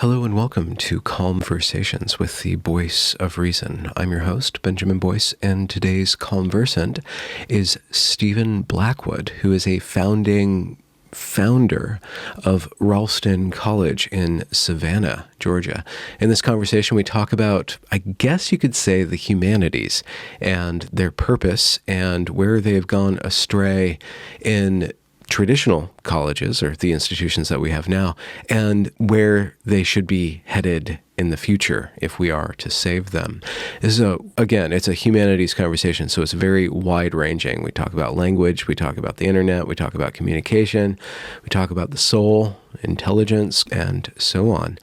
Hello and welcome to Conversations with the Voice of Reason. I'm your host, Benjamin Boyce, and today's conversant is Stephen Blackwood, who is a founder of Ralston College in Savannah, Georgia. In this conversation, we talk about, I guess you could say, the humanities and their purpose and where they have gone astray in traditional colleges, or the institutions that we have now, and where they should be headed in the future if we are to save them. This is again, it's a humanities conversation, so it's very wide-ranging. We talk about language, we talk about the internet, we talk about communication, we talk about the soul, intelligence, and so on.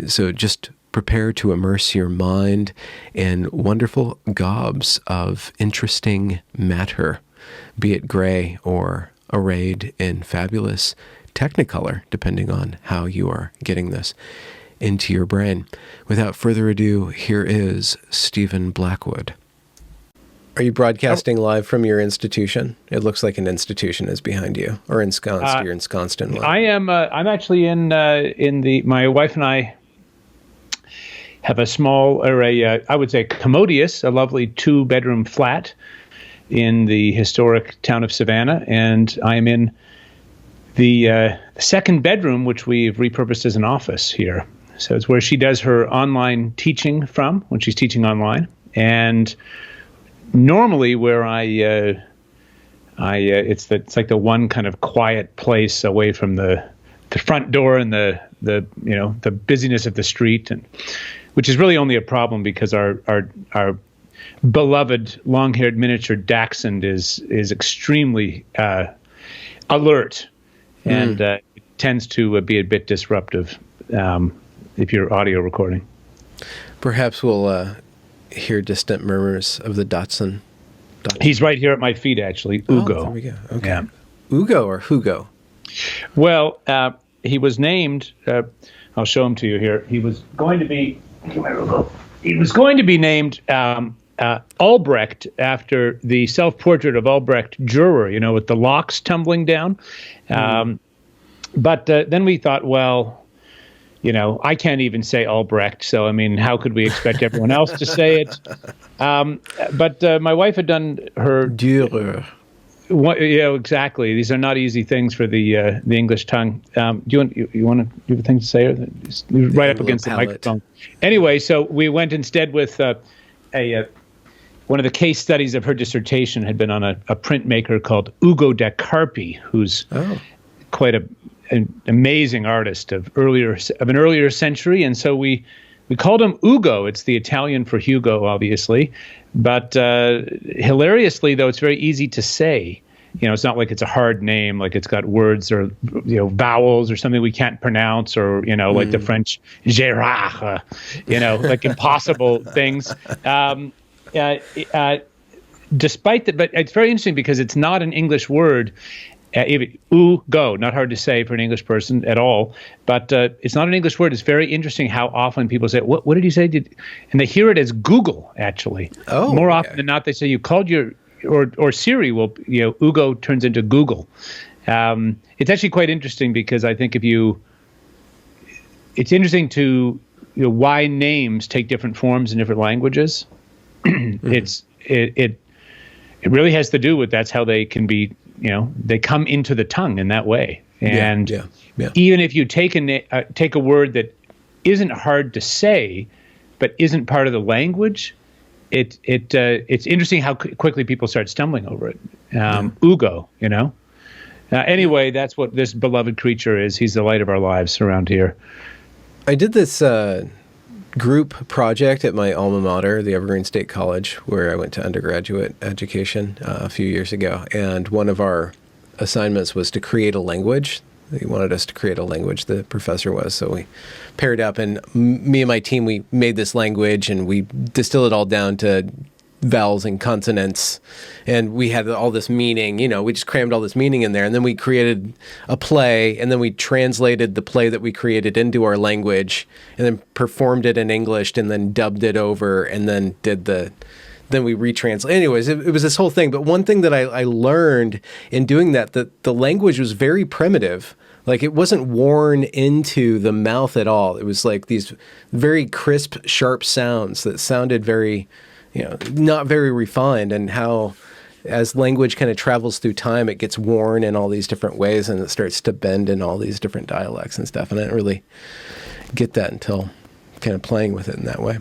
So just prepare to immerse your mind in wonderful gobs of interesting matter, be it gray or arrayed in fabulous technicolor, depending on how you are getting this into your brain. Without further ado, here is Stephen Blackwood. Are you broadcasting live from your institution? It looks like an institution is behind you, or ensconced. You're ensconced in one. I am. I'm actually in the. My wife and I have a small, or I would say commodious, a lovely 2-bedroom flat in the historic town of Savannah, and I'm in the second bedroom, which we've repurposed as an office here. So it's where she does her online teaching from when she's teaching online, and normally where it's like the one kind of quiet place away from the front door and the busyness of the street, and which is really only a problem because our beloved long-haired miniature dachshund is extremely alert, and it tends to be a bit disruptive if you're audio recording. Perhaps we'll hear distant murmurs of the Dachshund. He's right here at my feet, actually. Ugo. Oh, there we go. Okay. Yeah. Ugo or Hugo? Well, he was named. I'll show him to you here. He was going to be. He was going to be named Albrecht, after the self-portrait of Albrecht Dürer, with the locks tumbling down. But then we thought, well, I can't even say Albrecht, so I mean, how could we expect everyone else to say it? But my wife had done her Dürer. Yeah, exactly. These are not easy things for the English tongue. Do you want to have a thing to say? Or right up against the microphone. Anyway, so we went instead with one of the case studies of her dissertation had been on a printmaker called Ugo da Carpi, who's quite an amazing artist of an earlier century, and so we called him Ugo. It's the Italian for Hugo, obviously, but hilariously, though, it's very easy to say. It's not like it's a hard name, like it's got words or vowels or something we can't pronounce, or like the French Gérard, like impossible things. Despite that, but it's very interesting because it's not an English word. Ugo, not hard to say for an English person at all, but it's not an English word. It's very interesting how often people say, what did he say? And they hear it as Google, actually. Oh, more often than not, they say you called or Siri will, Ugo turns into Google. It's actually quite interesting because I think it's interesting to why names take different forms in different languages. It really has to do with that's how they can be, they come into the tongue in that way. And even if you take a word that isn't hard to say, but isn't part of the language, it's interesting how quickly people start stumbling over it. Ugo, anyway, that's what this beloved creature is. He's the light of our lives around here. I did this group project at my alma mater, the Evergreen State College, where I went to undergraduate education a few years ago. And one of our assignments was to create a language. He wanted us to create a language, the professor was. So we paired up, and me and my team, we made this language, and we distilled it all down to vowels and consonants, and we had all this meaning, we just crammed all this meaning in there, and then we created a play, and then we translated the play that we created into our language, and then performed it in English, and then dubbed it over, and then then we retranslate. Anyways, it was this whole thing. But one thing that I learned in doing that the language was very primitive. Like it wasn't worn into the mouth at all. It was like these very crisp, sharp sounds that sounded very, not very refined, and how as language kind of travels through time, it gets worn in all these different ways and it starts to bend in all these different dialects and stuff. And I didn't really get that until kind of playing with it in that way.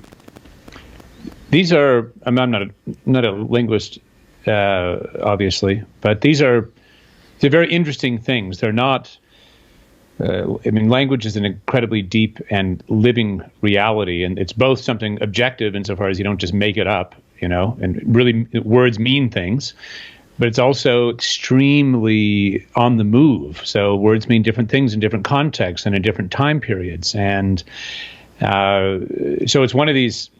These are, I'm not a linguist, obviously, but they're very interesting things. They're not, language is an incredibly deep and living reality, and it's both something objective insofar as you don't just make it up, and really words mean things, but it's also extremely on the move. So words mean different things in different contexts and in different time periods. And so it's one of these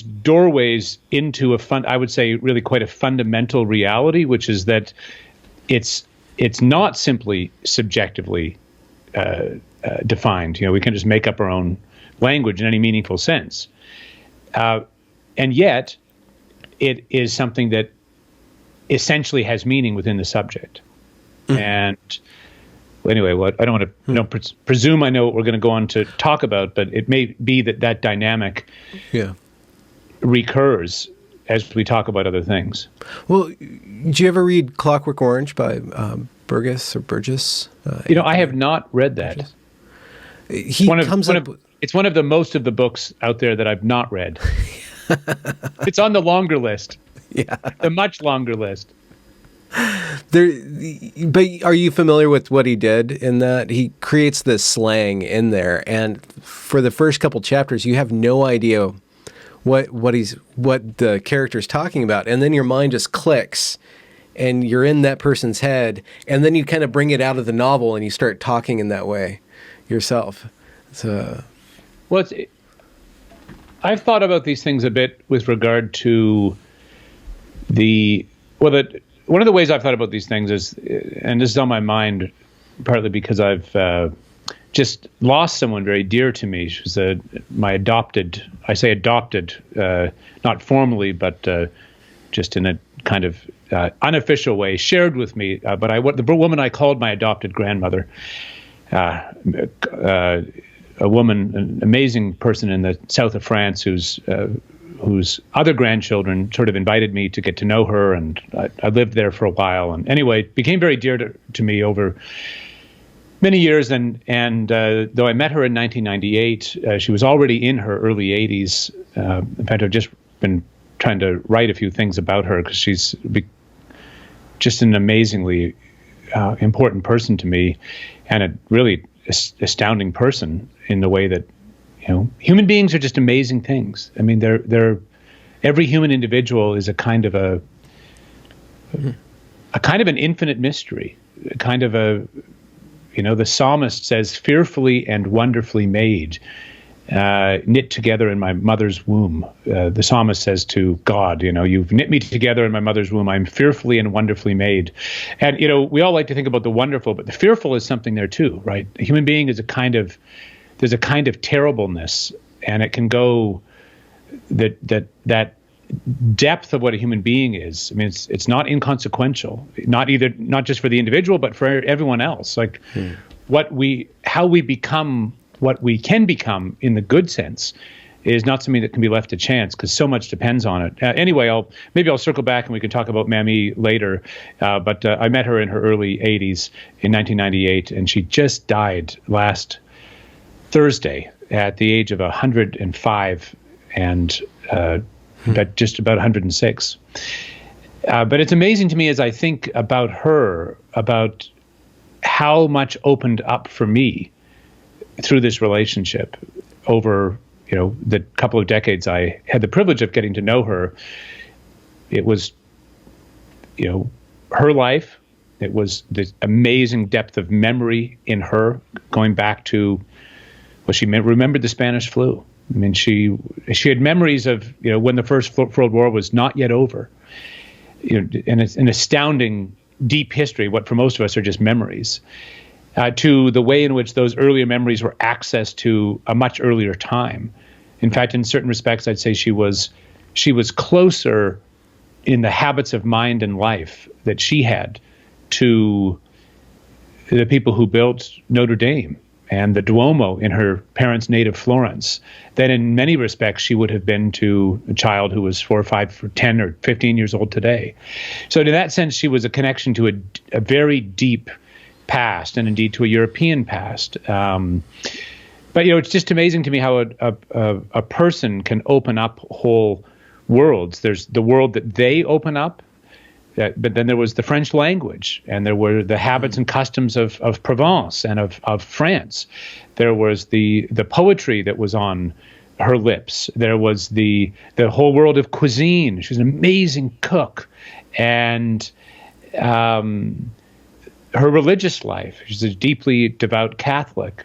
doorways into I would say really quite a fundamental reality, which is that it's not simply subjectively defined. We can just make up our own language in any meaningful sense. And yet, it is something that essentially has meaning within the subject. And anyway, I don't want to presume I know what we're going to go on to talk about, but it may be that dynamic recurs as we talk about other things. Well, did you ever read Clockwork Orange by Burgess? I have not read that. It's one of the most of the books out there that I've not read. It's on the longer list. Yeah. The much longer list. But are you familiar with what he did in that? He creates this slang in there, and for the first couple chapters, you have no idea what the character's talking about, and then your mind just clicks, and you're in that person's head, and then you kind of bring it out of the novel, and you start talking in that way yourself. So, I've thought about these things a bit with regard to one of the ways I've thought about these things is, and this is on my mind partly because I've just lost someone very dear to me. She was my adopted, not formally, but just in a kind of unofficial way, shared with me. But the woman I called my adopted grandmother, a woman, an amazing person in the south of France whose other grandchildren sort of invited me to get to know her, and I lived there for a while. And anyway, became very dear to me over many years. And though I met her in 1998, she was already in her early 80s. In fact, I've just been trying to write a few things about her because she's just an amazingly important person to me, and a really astounding person in the way that, human beings are just amazing things. I mean, every human individual is a kind of an infinite mystery, a kind of the psalmist says, fearfully and wonderfully made, knit together in my mother's womb. The psalmist says to God, you've knit me together in my mother's womb. I'm fearfully and wonderfully made. And, we all like to think about the wonderful, but the fearful is something there too, right? A human being is there's a kind of terribleness, and it can go that depth of what a human being is. I mean, it's not inconsequential, not just for the individual, but for everyone else. Like how we become what we can become in the good sense is not something that can be left to chance, because so much depends on it. Anyway, I'll circle back and we can talk about Mamie later. But I met her in her early 80s in 1998, and she just died last Thursday at the age of 105 and just about 106. But it's amazing to me as I think about her, about how much opened up for me through this relationship over, the couple of decades I had the privilege of getting to know her. It was, her life. It was this amazing depth of memory in her, going back to, she remembered the Spanish flu. I mean, she had memories of, when the First World War was not yet over. And it's an astounding, deep history, what for most of us are just memories, to the way in which those earlier memories were accessed to a much earlier time. In fact, in certain respects, I'd say she was closer in the habits of mind and life that she had to the people who built Notre Dame and the Duomo in her parents' native Florence, than in many respects she would have been to a child who was 4 or 5 or 10 or 15 years old today. So in that sense, she was a connection to a very deep past, and indeed to a European past. But it's just amazing to me how a person can open up whole worlds. There's the world that they open up, but then there was the French language, and there were the habits and customs of Provence and of France. There was the poetry that was on her lips. There was the whole world of cuisine. She was an amazing cook, and her religious life. She's a deeply devout Catholic.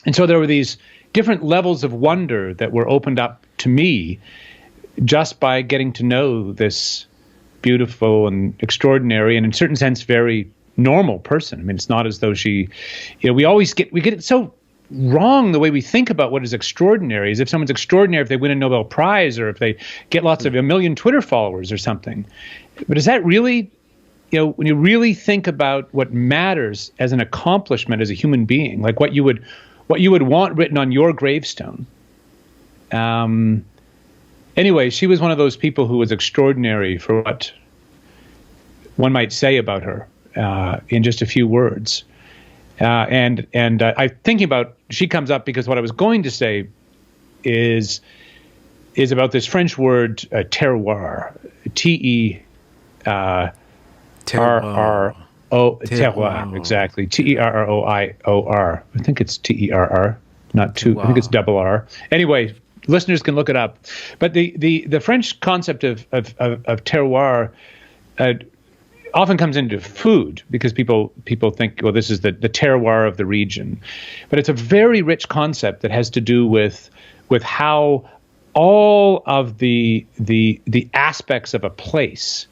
And so there were these different levels of wonder that were opened up to me just by getting to know this beautiful and extraordinary and in a certain sense very normal person. I mean, it's not as though she, we get it so wrong the way we think about what is extraordinary, as if someone's extraordinary if they win a Nobel Prize or if they get lots of a million Twitter followers or something. But is that really, when you really think about what matters as an accomplishment as a human being, like what you would want written on your gravestone. Anyway, she was one of those people who was extraordinary for what one might say about her in just a few words. And I'm thinking about, she comes up because what I was going to say is about this French word terroir, terroir, exactly. Terroir. I think it's Terr, not two. I think it's double R. Anyway, listeners can look it up. But the French concept of terroir often comes into food because people think, well, this is the terroir of the region. But it's a very rich concept that has to do with how all of the aspects of a place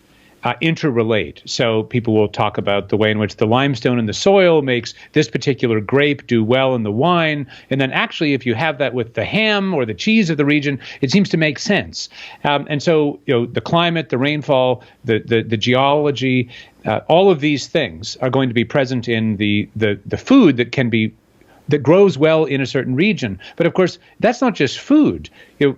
interrelate. So people will talk about the way in which the limestone in the soil makes this particular grape do well in the wine. And then actually, if you have that with the ham or the cheese of the region, it seems to make sense. And so, the climate, the rainfall, the geology, all of these things are going to be present in the food that grows well in a certain region. But of course, that's not just food.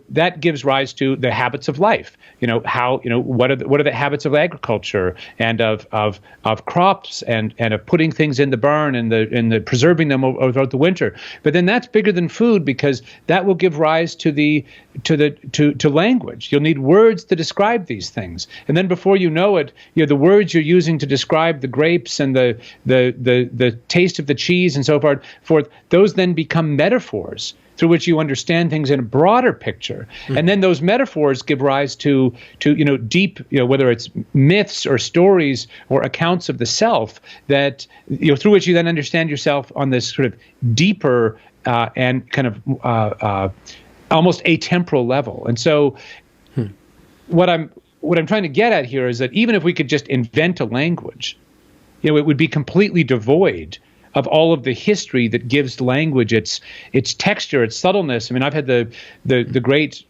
That gives rise to the habits of life. What are the habits of agriculture and of crops and of putting things in the barn and the preserving them throughout the winter. But then that's bigger than food because that will give rise to language. You'll need words to describe these things. And then before you know it, the words you're using to describe the grapes and the taste of the cheese and so forth, those then become metaphors through which you understand things in a broader picture. Mm-hmm. And then those metaphors give rise to deep, whether it's myths or stories or accounts of the self that, through which you then understand yourself on this sort of deeper and kind of almost atemporal level. And so what I'm trying to get at here is that even if we could just invent a language, it would be completely devoid of all of the history that gives language its texture, its subtleness. I mean, I've had the great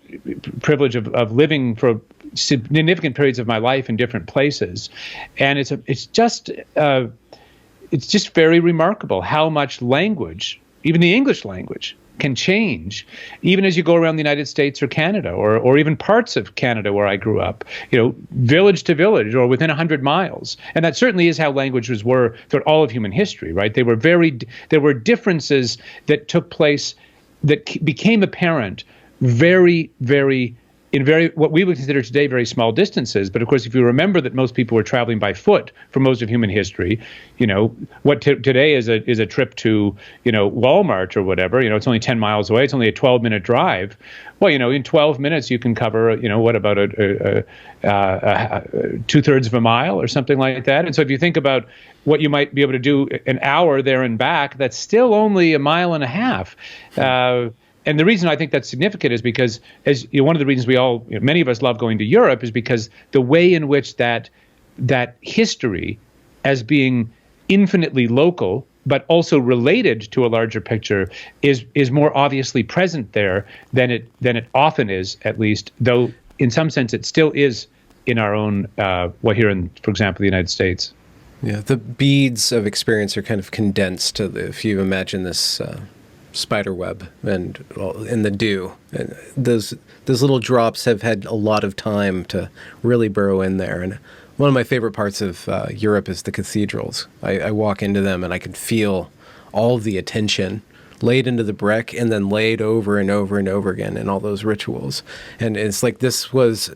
privilege of living for significant periods of my life in different places, and it's just very remarkable how much language, even the English language, can change, even as you go around the United States or Canada, or even parts of Canada where I grew up, village to village or within 100 miles. And that certainly is how languages were throughout all of human history, right? There were differences that took place that became apparent very, very, in very, what we would consider today very small distances. But of course, if you remember that most people were traveling by foot for most of human history, what today is a trip to, Walmart or whatever, it's only 10 miles away. It's only a 12-minute drive. Well, in 12 minutes, you can cover, what about a 2/3 of a mile or something like that. And so if you think about what you might be able to do an hour there and back, that's still only a mile and a half. And the reason I think that's significant is because, one of the reasons many of us love going to Europe is because the way in which that history, as being infinitely local but also related to a larger picture, is more obviously present there than it often is, at least. Though in some sense it still is in our own here in, for example, the United States. Yeah, the beads of experience are kind of condensed to if you imagine this spider web and in the dew. And those little drops have had a lot of time to really burrow in there. And one of my favorite parts of Europe is the cathedrals. I walk into them and I can feel all of the attention laid into the brick and then laid over and over and over again in all those rituals. And it's like this was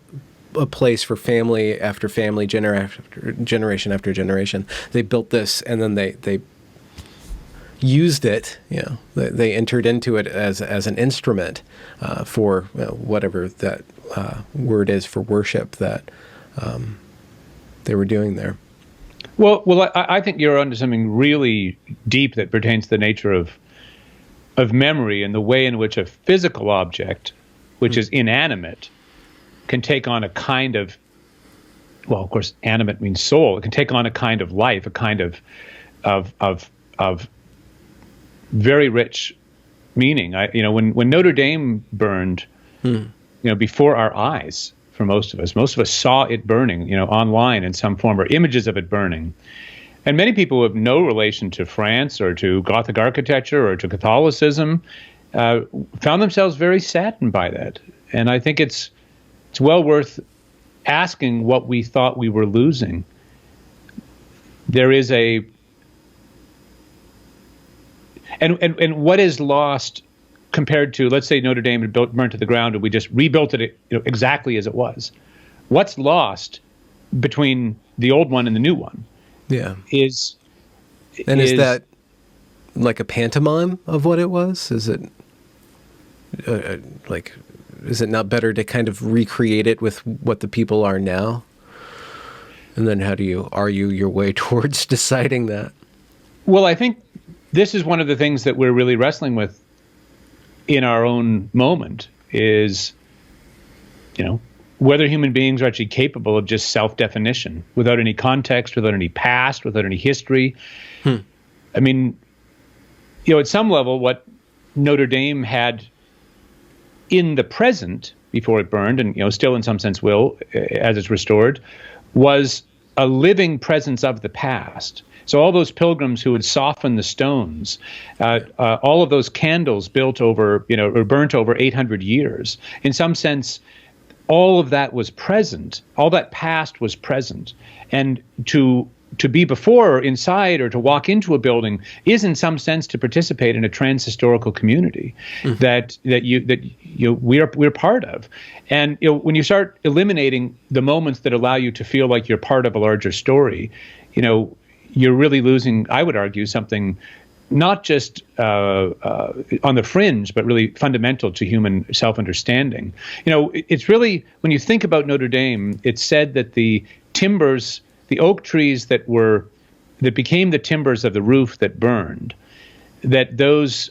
a place for family after family, generation after generation. They built this, and then they used it. They entered into it as an instrument for whatever that word is for worship that they were doing there. Well, I think you're onto something really deep that pertains to the nature of memory and the way in which a physical object, which is inanimate, can take on a kind of, well, of course, animate means soul. It can take on a kind of life, a kind of very rich meaning. When Notre Dame burned, before our eyes, for most of us saw it burning, online in some form, or images of it burning. And many people who have no relation to France or to Gothic architecture or to Catholicism found themselves very saddened by that. And I think it's well worth asking what we thought we were losing. There is and what is lost compared to, let's say Notre Dame had burnt to the ground and we just rebuilt it exactly as it was. What's lost between the old one and the new one? Yeah. Is that like a pantomime of what it was? Is it is it not better to kind of recreate it with what the people are now? And then how do you argue your way towards deciding that? Well, I think this is one of the things that we're really wrestling with in our own moment is, whether human beings are actually capable of just self-definition without any context, without any past, without any history. I mean, at some level, what Notre Dame had in the present before it burned, and still in some sense will as it's restored, was a living presence of the past. So all those pilgrims who would soften the stones, all of those candles built over, or burnt over 800 years, in some sense, all of that was present. All that past was present. And to be before or inside or to walk into a building is in some sense to participate in a trans-historical community that we're part of. And when you start eliminating the moments that allow you to feel like you're part of a larger story, you're really losing, I would argue, something not just on the fringe, but really fundamental to human self-understanding. It's really, when you think about Notre Dame, it's said that the timbers, the oak trees that became the timbers of the roof that burned, that those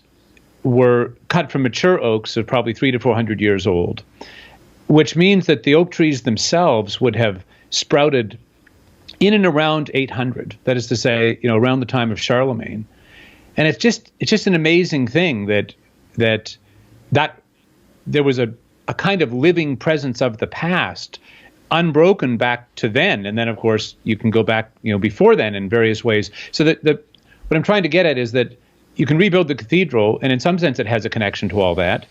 were cut from mature oaks of probably 300 to 400 years old, which means that the oak trees themselves would have sprouted in and around 800. That is to say, around the time of Charlemagne. And it's just an amazing thing that there was a kind of living presence of the past, unbroken back to then. And then, of course, you can go back, before then in various ways. So that what I'm trying to get at is that you can rebuild the cathedral, and in some sense it has a connection to all that,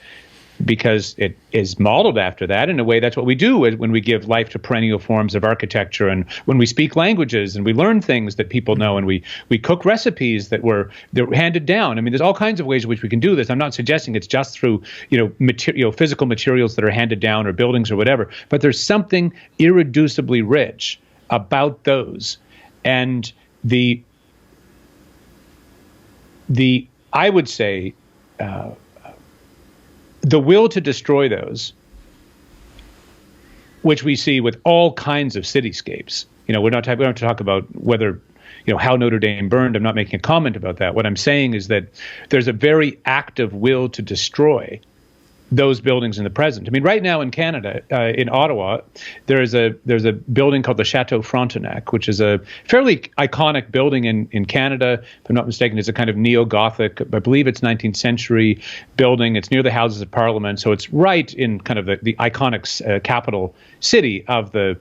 because it is modeled after that. In a way, that's what we do when we give life to perennial forms of architecture, and when we speak languages and we learn things that people know, and we cook recipes that were handed down. I mean, there's all kinds of ways in which we can do this. I'm not suggesting it's just through physical materials that are handed down or buildings or whatever, but there's something irreducibly rich about those. And the I would say the will to destroy those, which we see with all kinds of cityscapes. We don't have to talk about whether, how Notre Dame burned. I'm not making a comment about that. What I'm saying is that there's a very active will to destroy those buildings in the present. I mean, right now in Canada, in Ottawa, there's a building called the Chateau Frontenac, which is a fairly iconic building in Canada. If I'm not mistaken, it's a kind of neo-Gothic, I believe it's 19th century building. It's near the Houses of Parliament, so it's right in kind of the iconic capital city of the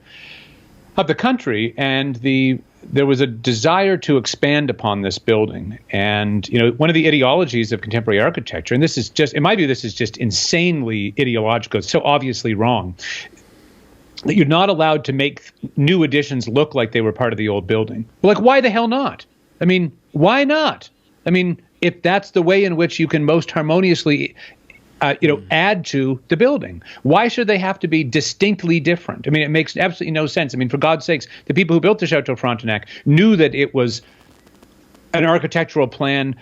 country. And the there was a desire to expand upon this building. And, one of the ideologies of contemporary architecture, and this is just, in my view, this is just insanely ideological. It's so obviously wrong, that you're not allowed to make new additions look like they were part of the old building. Well, like, why the hell not? I mean, why not? I mean, if that's the way in which you can most harmoniously add to the building, why should they have to be distinctly different? I mean, it makes absolutely no sense. I mean, for God's sakes, the people who built the Chateau Frontenac knew that it was an architectural plan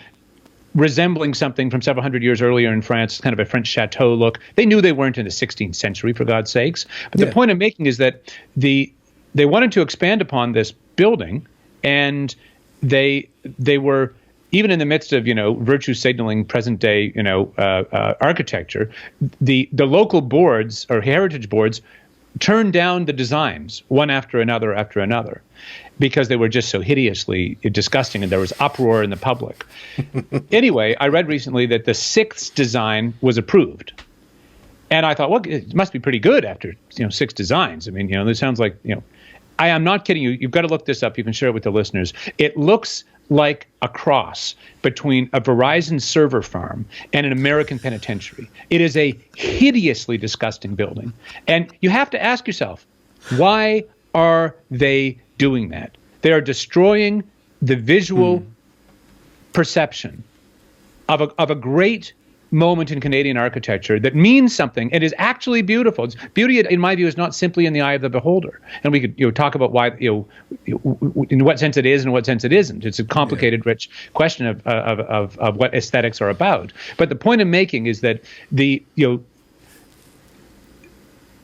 resembling something from several hundred years earlier in France, kind of a French chateau look. They knew they weren't in the 16th century, for God's sakes. But the point I'm making is that they wanted to expand upon this building, and they were, even in the midst of, virtue signaling present day, architecture, the local boards or heritage boards turned down the designs one after another, because they were just so hideously disgusting, and there was uproar in the public. Anyway, I read recently that the 6th design was approved. And I thought, well, it must be pretty good after, 6 designs. I mean, this sounds like, I am not kidding you. You've got to look this up. You can share it with the listeners. It looks like a cross between a Verizon server farm and an American penitentiary. It is a hideously disgusting building. And you have to ask yourself, why are they doing that? They are destroying the visual perception of a great moment in Canadian architecture that means something and is actually beautiful. Beauty, in my view, is not simply in the eye of the beholder. And we could talk about why, in what sense it is and what sense it isn't. It's a complicated, rich question of what aesthetics are about. But the point I'm making is that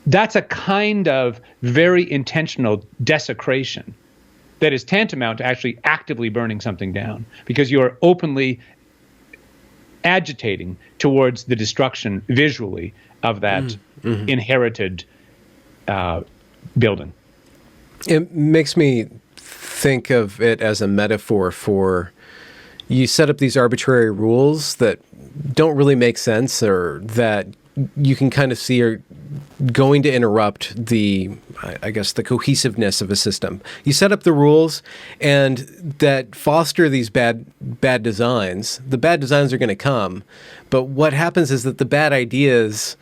that's a kind of very intentional desecration that is tantamount to actually actively burning something down, because you are openly agitating towards the destruction visually of that inherited building. It makes me think of it as a metaphor for, you set up these arbitrary rules that don't really make sense, or that you can kind of see are going to interrupt the cohesiveness of a system. You set up the rules and that foster these bad designs. The bad designs are going to come, but what happens is that the bad ideas,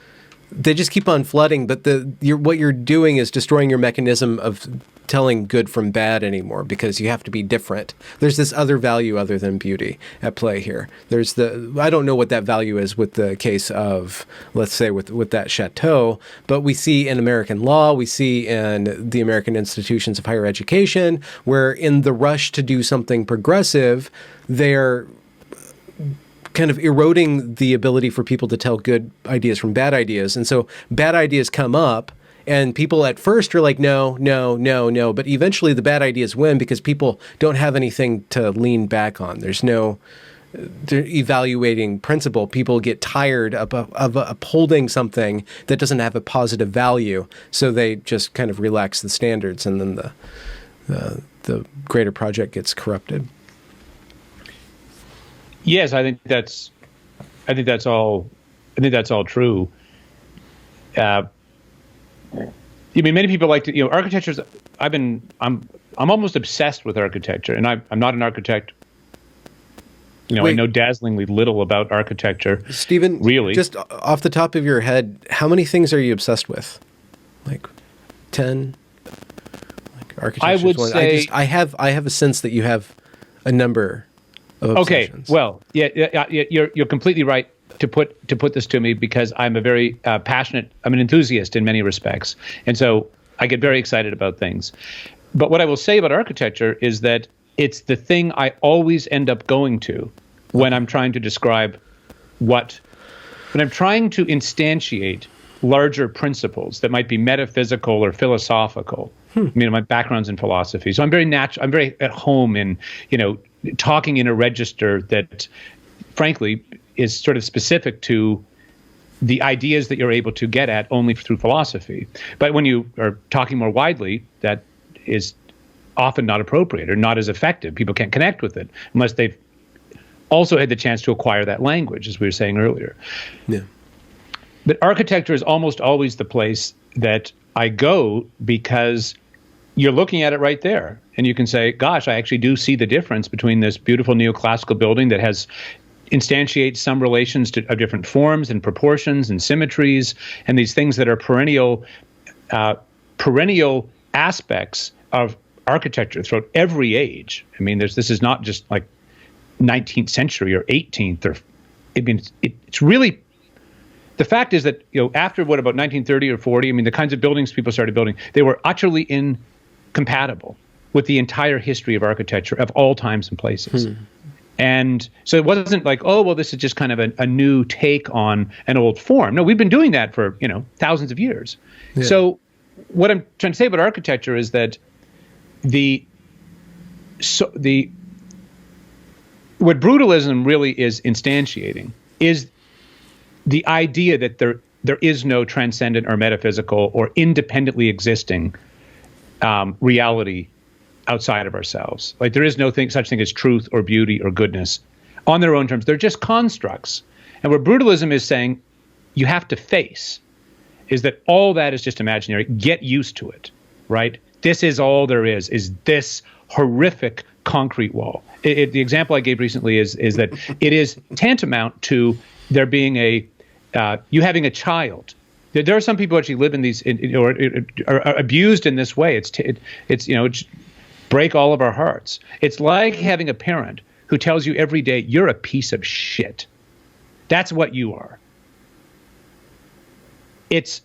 they just keep on flooding, but what you're doing is destroying your mechanism of telling good from bad anymore, because you have to be different. There's this other value other than beauty at play here. I don't know what that value is with the case of, let's say, with that chateau, but we see in American law, we see in the American institutions of higher education, where in the rush to do something progressive, they're kind of eroding the ability for people to tell good ideas from bad ideas. And so bad ideas come up, and people at first are like, no. But eventually the bad ideas win, because people don't have anything to lean back on. There's no evaluating principle. People get tired of upholding something that doesn't have a positive value. So they just kind of relax the standards, and then the greater project gets corrupted. Yes, I think that's all true. Many people like to, architecture. I'm almost obsessed with architecture, and I'm not an architect. Wait, I know dazzlingly little about architecture. Stephen, really, just off the top of your head, how many things are you obsessed with? Like 10? Like architecture. I would say I have a sense that you have a number of obsessions. Okay, well, yeah, you're completely right to put this to me, because I'm a very I'm an enthusiast in many respects, and so I get very excited about things. But what I will say about architecture is that it's the thing I always end up going to when I'm trying to describe when I'm trying to instantiate larger principles that might be metaphysical or philosophical. My background's in philosophy, so I'm very I'm very at home in, talking in a register that, frankly, is sort of specific to the ideas that you're able to get at only through philosophy. But when you are talking more widely, that is often not appropriate or not as effective. People can't connect with it unless they've also had the chance to acquire that language, as we were saying earlier. Yeah. But architecture is almost always the place that I go, because you're looking at it right there, and you can say, gosh, I actually do see the difference between this beautiful neoclassical building that has instantiates some relations of different forms and proportions and symmetries, and these things that are perennial aspects of architecture throughout every age. I mean, this is not just like 19th century or 18th, or it's really. The fact is that, after about 1930 or 40, I mean, the kinds of buildings people started building, they were utterly incompatible with the entire history of architecture of all times and places. And so it wasn't like, oh, well, this is just kind of a new take on an old form. No, we've been doing that for, thousands of years. Yeah. So what I'm trying to say about architecture is that what brutalism really is instantiating is the idea that there is no transcendent or metaphysical or independently existing reality outside of ourselves. Like, there is no such thing as truth or beauty or goodness on their own terms. They're just constructs. And what brutalism is saying you have to face is that all that is just imaginary. Get used to it, right? This is all there is this horrific concrete wall. The example I gave recently is that it is tantamount to there being you having a child. There are some people who actually live in these, or are abused in this way. It's break all of our hearts. It's like having a parent who tells you every day, you're a piece of shit. That's what you are. It's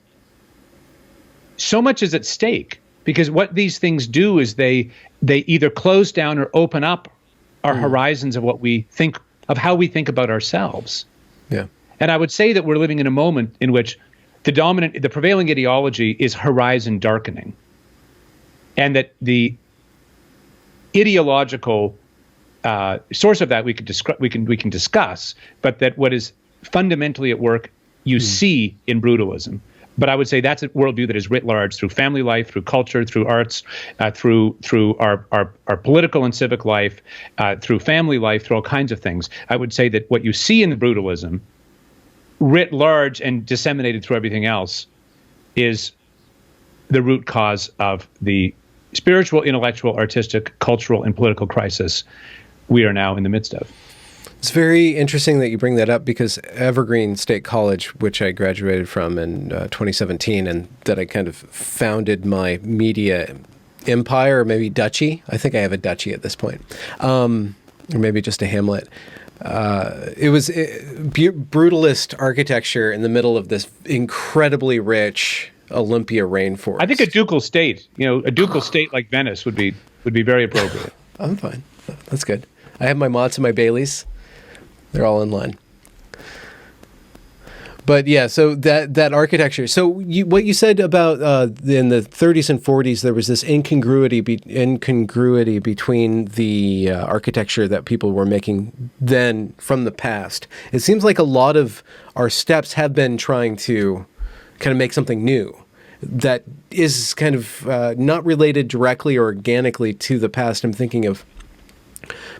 so much is at stake, because what these things do is they either close down or open up our horizons of what we think, of how we think about ourselves. Yeah. And I would say that we're living in a moment in which the prevailing ideology is horizon darkening, and that the ideological source of that we can discuss, but that what is fundamentally at work you see in brutalism. But I would say that's a worldview that is writ large through family life, through culture, through arts, through our political and civic life, through family life, through all kinds of things. I would say that what you see in the brutalism, writ large and disseminated through everything else, is the root cause of the spiritual, intellectual, artistic, cultural, and political crisis we are now in the midst of. It's very interesting that you bring that up, because Evergreen State College, which I graduated from in 2017, and that I kind of founded my media empire, or maybe duchy. I think I have a duchy at this point, or maybe just a hamlet. It was brutalist architecture in the middle of this incredibly rich Olympia rainforest. I think a ducal state, a ducal state like Venice would be very appropriate. I'm fine. That's good. I have my Motts and my Baileys. They're all in line. But yeah, so that architecture. So what you said about in the 30s and 40s, there was this incongruity between the architecture that people were making then from the past. It seems like a lot of our steps have been trying to kind of make something new that is kind of not related directly or organically to the past. I'm thinking of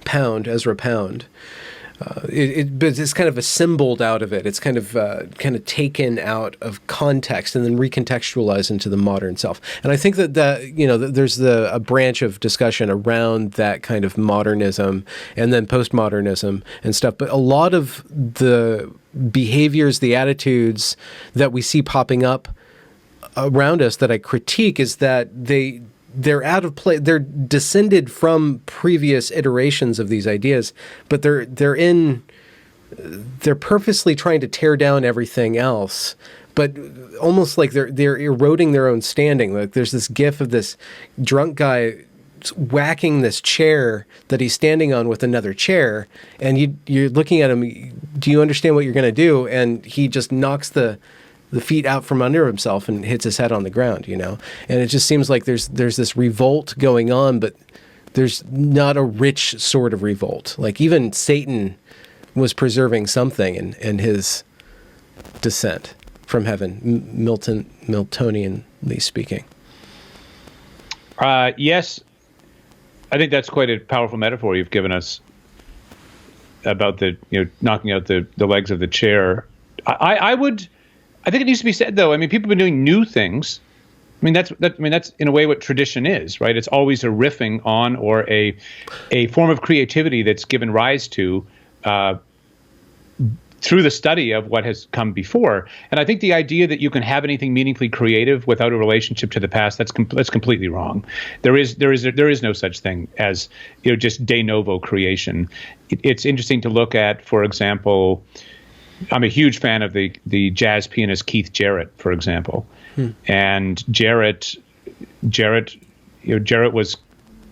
Ezra Pound. But it's kind of assembled out of it. It's kind of taken out of context and then recontextualized into the modern self. And I think that there's a branch of discussion around that kind of modernism and then postmodernism and stuff. But a lot of the behaviors, the attitudes that we see popping up around us that I critique is that they're out of place. They're descended from previous iterations of these ideas, but they're purposely trying to tear down everything else, but almost like they're eroding their own standing. Like, there's this gif of this drunk guy whacking this chair that he's standing on with another chair, and you're looking at him. Do you understand what you're going to do? And he just knocks the feet out from under himself and hits his head on the ground, and it just seems like there's this revolt going on, but there's not a rich sort of revolt. Like, even Satan was preserving something in his descent from heaven, Miltonianly speaking. Yes, I think that's quite a powerful metaphor you've given us about the knocking out the legs of the chair. I think it needs to be said, though. I mean, people have been doing new things that's in a way what tradition is, right? It's always a riffing on or a form of creativity that's given rise to through the study of what has come before. And I think the idea that you can have anything meaningfully creative without a relationship to the past, that's completely wrong. There is no such thing as, just de novo creation. It's interesting to look at, for example, I'm a huge fan of the jazz pianist Keith Jarrett, for example. And Jarrett was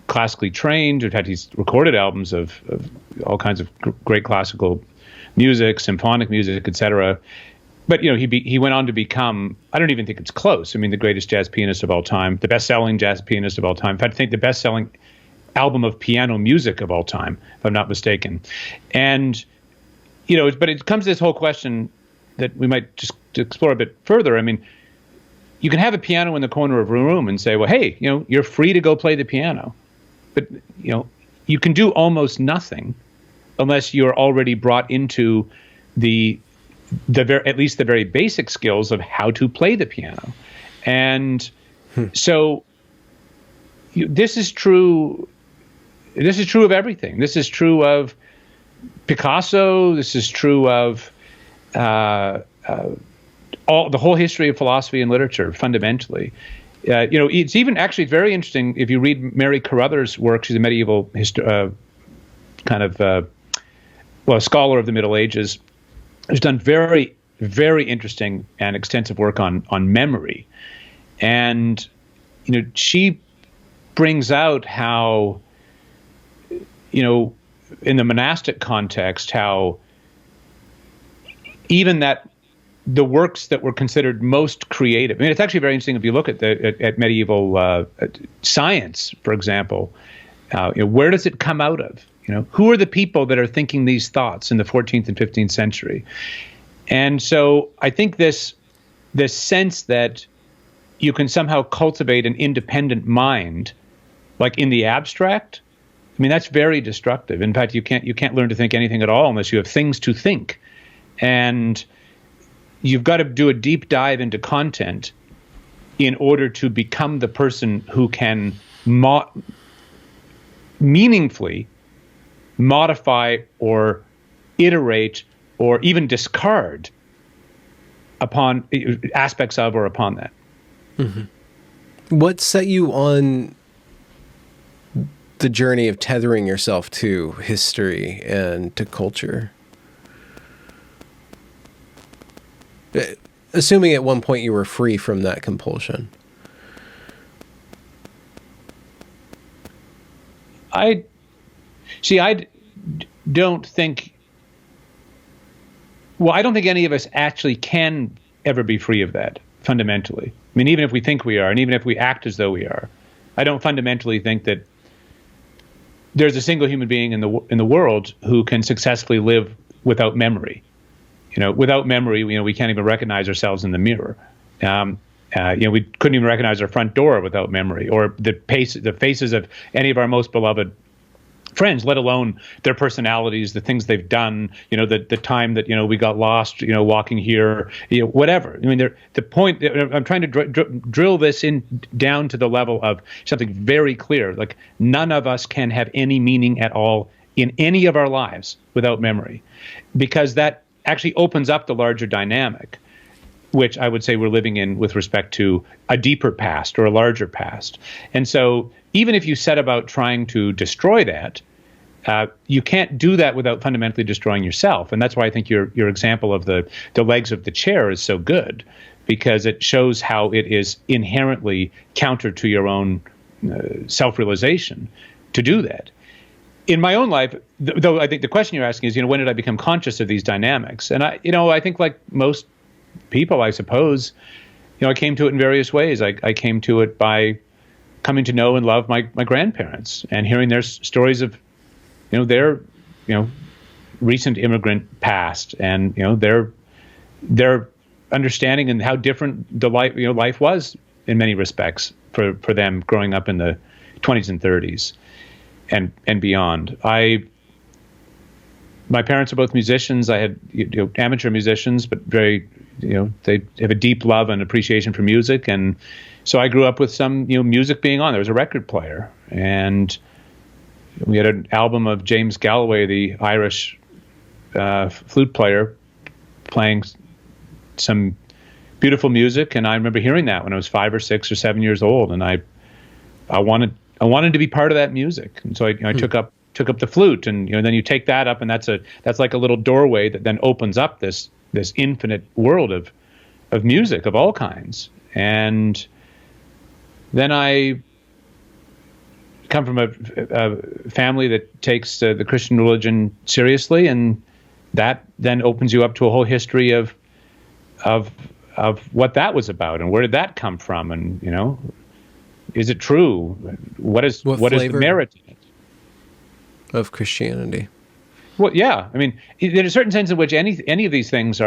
classically trained. In fact, he's recorded albums of all kinds of great classical music, symphonic music, etc. But he went on to become, I don't even think it's close, the greatest jazz pianist of all time, the best-selling jazz pianist of all time. In fact, I think the best-selling album of piano music of all time, if I'm not mistaken. And but it comes to this whole question that we might just explore a bit further. You can have a piano in the corner of a room and say, well, hey, you're free to go play the piano. But, you can do almost nothing unless you're already brought into at least the very basic skills of how to play the piano. And so this is true. This is true of everything. This is true of Picasso. This is true of the whole history of philosophy and literature, fundamentally. It's even actually very interesting if you read Mary Carruthers' work. She's a medieval scholar of the Middle Ages, who's done very, very interesting and extensive work on memory. And, she brings out how, in the monastic context, how even that the works that were considered most creative. It's actually very interesting if you look at medieval science, for example. Where does it come out of? Who are the people that are thinking these thoughts in the 14th and 15th century? And so I think this sense that you can somehow cultivate an independent mind, like in the abstract, that's very destructive. In fact, you can't learn to think anything at all unless you have things to think. And you've got to do a deep dive into content in order to become the person who can meaningfully modify or iterate or even discard upon aspects of or upon that. Mm-hmm. What set you on the journey of tethering yourself to history and to culture? Assuming at one point you were free from that compulsion. I don't think any of us actually can ever be free of that, fundamentally. Even if we think we are, and even if we act as though we are, I don't fundamentally think that there's a single human being in the world who can successfully live without memory. Without memory, we can't even recognize ourselves in the mirror. We couldn't even recognize our front door without memory, or the faces of any of our most beloved friends, let alone their personalities, the things they've done, the time that, we got lost, walking here, whatever. The point, I'm trying to drill this down to the level of something very clear. Like, none of us can have any meaning at all in any of our lives without memory, because that actually opens up the larger dynamic, which I would say we're living in with respect to a deeper past or a larger past. And so even if you set about trying to destroy that, you can't do that without fundamentally destroying yourself. And that's why I think your example of the legs of the chair is so good, because it shows how it is inherently counter to your own self-realization to do that. In my own life, though, I think the question you're asking is, when did I become conscious of these dynamics? And I think like most people, I suppose, I came to it in various ways. I came to it by coming to know and love my grandparents and hearing their stories of, their, recent immigrant past, and, their understanding and how different the life was in many respects for them growing up in the 20s and 30s. And beyond. My parents are both musicians. I had amateur musicians, but very they have a deep love and appreciation for music, and so I grew up with some music being on. There was a record player, and we had an album of James Galloway, the Irish flute player, playing some beautiful music, and I remember hearing that when I was 5 or 6 or 7 years old, and I wanted to be part of that music, and so I took up the flute, and then you take that up, and that's like a little doorway that then opens up this infinite world of music of all kinds. And then I come from a family that takes the Christian religion seriously, and that then opens you up to a whole history of what that was about, and where did that come from, and is it true? What is the merit in it of Christianity? Well, yeah. I mean, there's a certain sense in which any of these things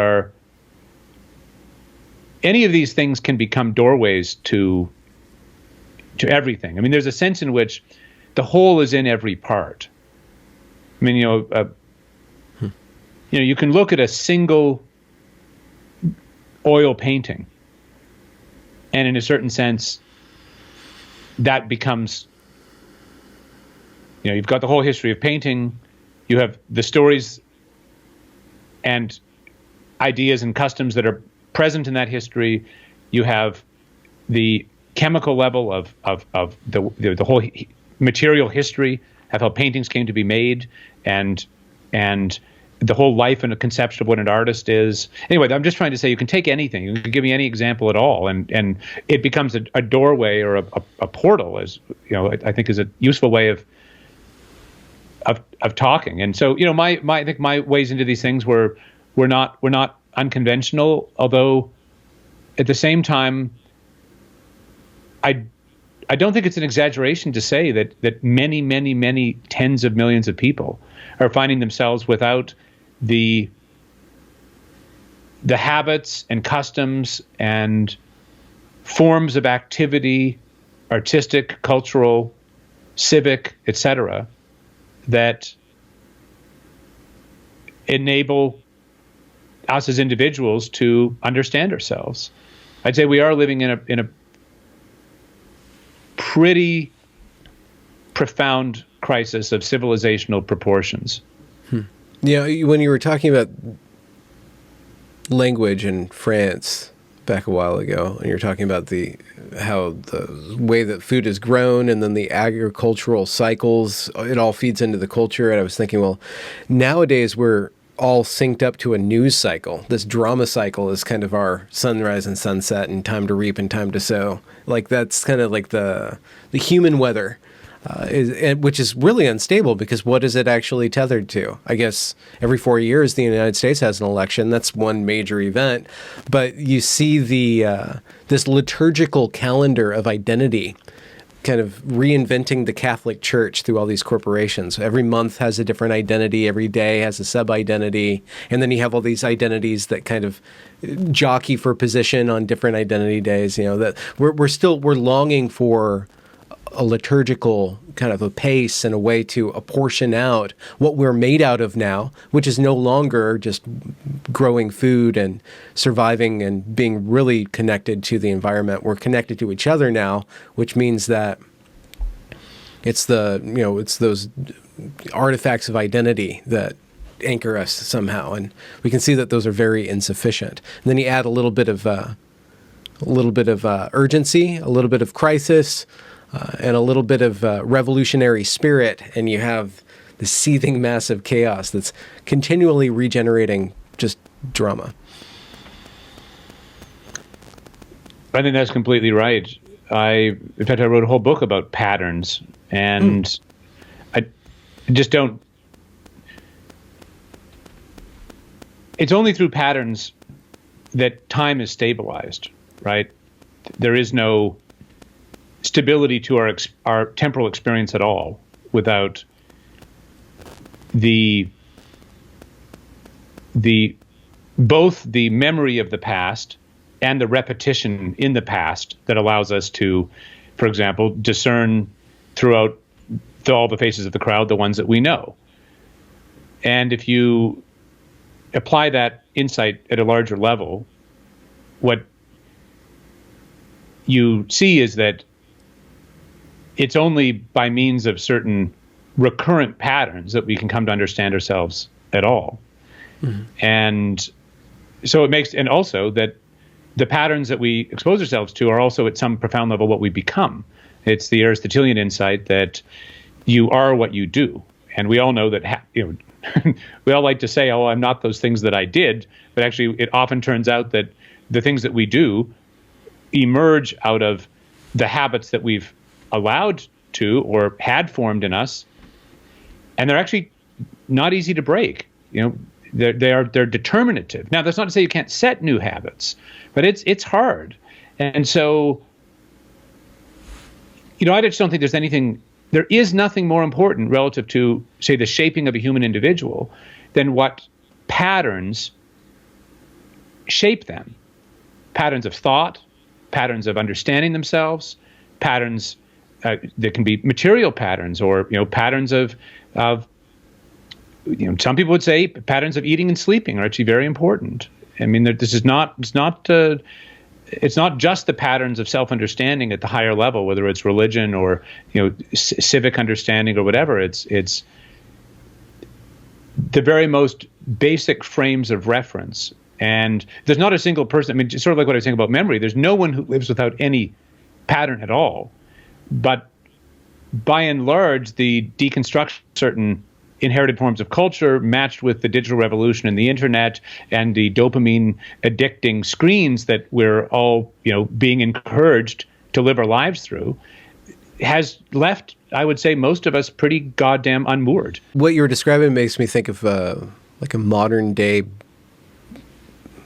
can become doorways to everything. I mean, there's a sense in which the whole is in every part. I mean, you can look at a single oil painting, and in a certain sense, that becomes, you've got the whole history of painting. You have the stories and ideas and customs that are present in that history. You have the chemical level of the whole material history of how paintings came to be made, and the whole life and a conception of what an artist is. Anyway, I'm just trying to say you can take anything. You can give me any example at all, and it becomes a doorway or a portal, as I think is a useful way of talking. And so I think my ways into these things were not unconventional, although at the same time I don't think it's an exaggeration to say that many, many, many tens of millions of people are finding themselves without the habits and customs and forms of activity, artistic, cultural, civic, etc., that enable us as individuals to understand ourselves. I'd say we are living in a pretty profound crisis of civilizational proportions. Yeah, when you were talking about language in France back a while ago, and you're talking about how the way that food is grown and then the agricultural cycles, it all feeds into the culture. And I was thinking, well, nowadays we're all synced up to a news cycle. This drama cycle is kind of our sunrise and sunset and time to reap and time to sow. Like that's kind of like the human weather. Which is really unstable, because what is it actually tethered to? I guess every 4 years the United States has an election. That's one major event. But you see this liturgical calendar of identity kind of reinventing the Catholic Church through all these corporations. Every month has a different identity. Every day has a sub-identity. And then you have all these identities that kind of jockey for position on different identity days. That we're longing for a liturgical kind of a pace and a way to apportion out what we're made out of now, which is no longer just growing food and surviving and being really connected to the environment. We're connected to each other now, which means that it's those artifacts of identity that anchor us somehow, and we can see that those are very insufficient. And then you add a little bit of urgency, a little bit of crisis, and a little bit of revolutionary spirit, and you have the seething mass of chaos that's continually regenerating just drama. I think that's completely right. In fact, I wrote a whole book about patterns, and I just don't. It's only through patterns that time is stabilized, right? There is no stability to our temporal experience at all without both the memory of the past and the repetition in the past that allows us to, for example, discern throughout all the faces of the crowd the ones that we know. And if you apply that insight at a larger level, what you see is that it's only by means of certain recurrent patterns that we can come to understand ourselves at all. Mm-hmm. And so it makes, and also that the patterns that we expose ourselves to are also at some profound level what we become. It's the Aristotelian insight that you are what you do. And we all know that, we all like to say, oh, I'm not those things that I did. But actually, it often turns out that the things that we do emerge out of the habits that we've allowed to or had formed in us. And they're actually not easy to break. They're determinative. Now, that's not to say you can't set new habits, but it's hard. And so, I just don't think there is nothing more important relative to, say, the shaping of a human individual than what patterns shape them. Patterns of thought, patterns of understanding themselves, patterns that can be material patterns, or patterns of some people would say patterns of eating and sleeping are actually very important. I mean, it's not just the patterns of self-understanding at the higher level, whether it's religion or civic understanding or whatever. It's the very most basic frames of reference. And there's not a single person. I mean, sort of like what I was saying about memory. There's no one who lives without any pattern at all. But by and large, the deconstruction of certain inherited forms of culture matched with the digital revolution and the internet and the dopamine addicting screens that we're all, being encouraged to live our lives through has left, I would say, most of us pretty goddamn unmoored. What you were describing makes me think of like a modern day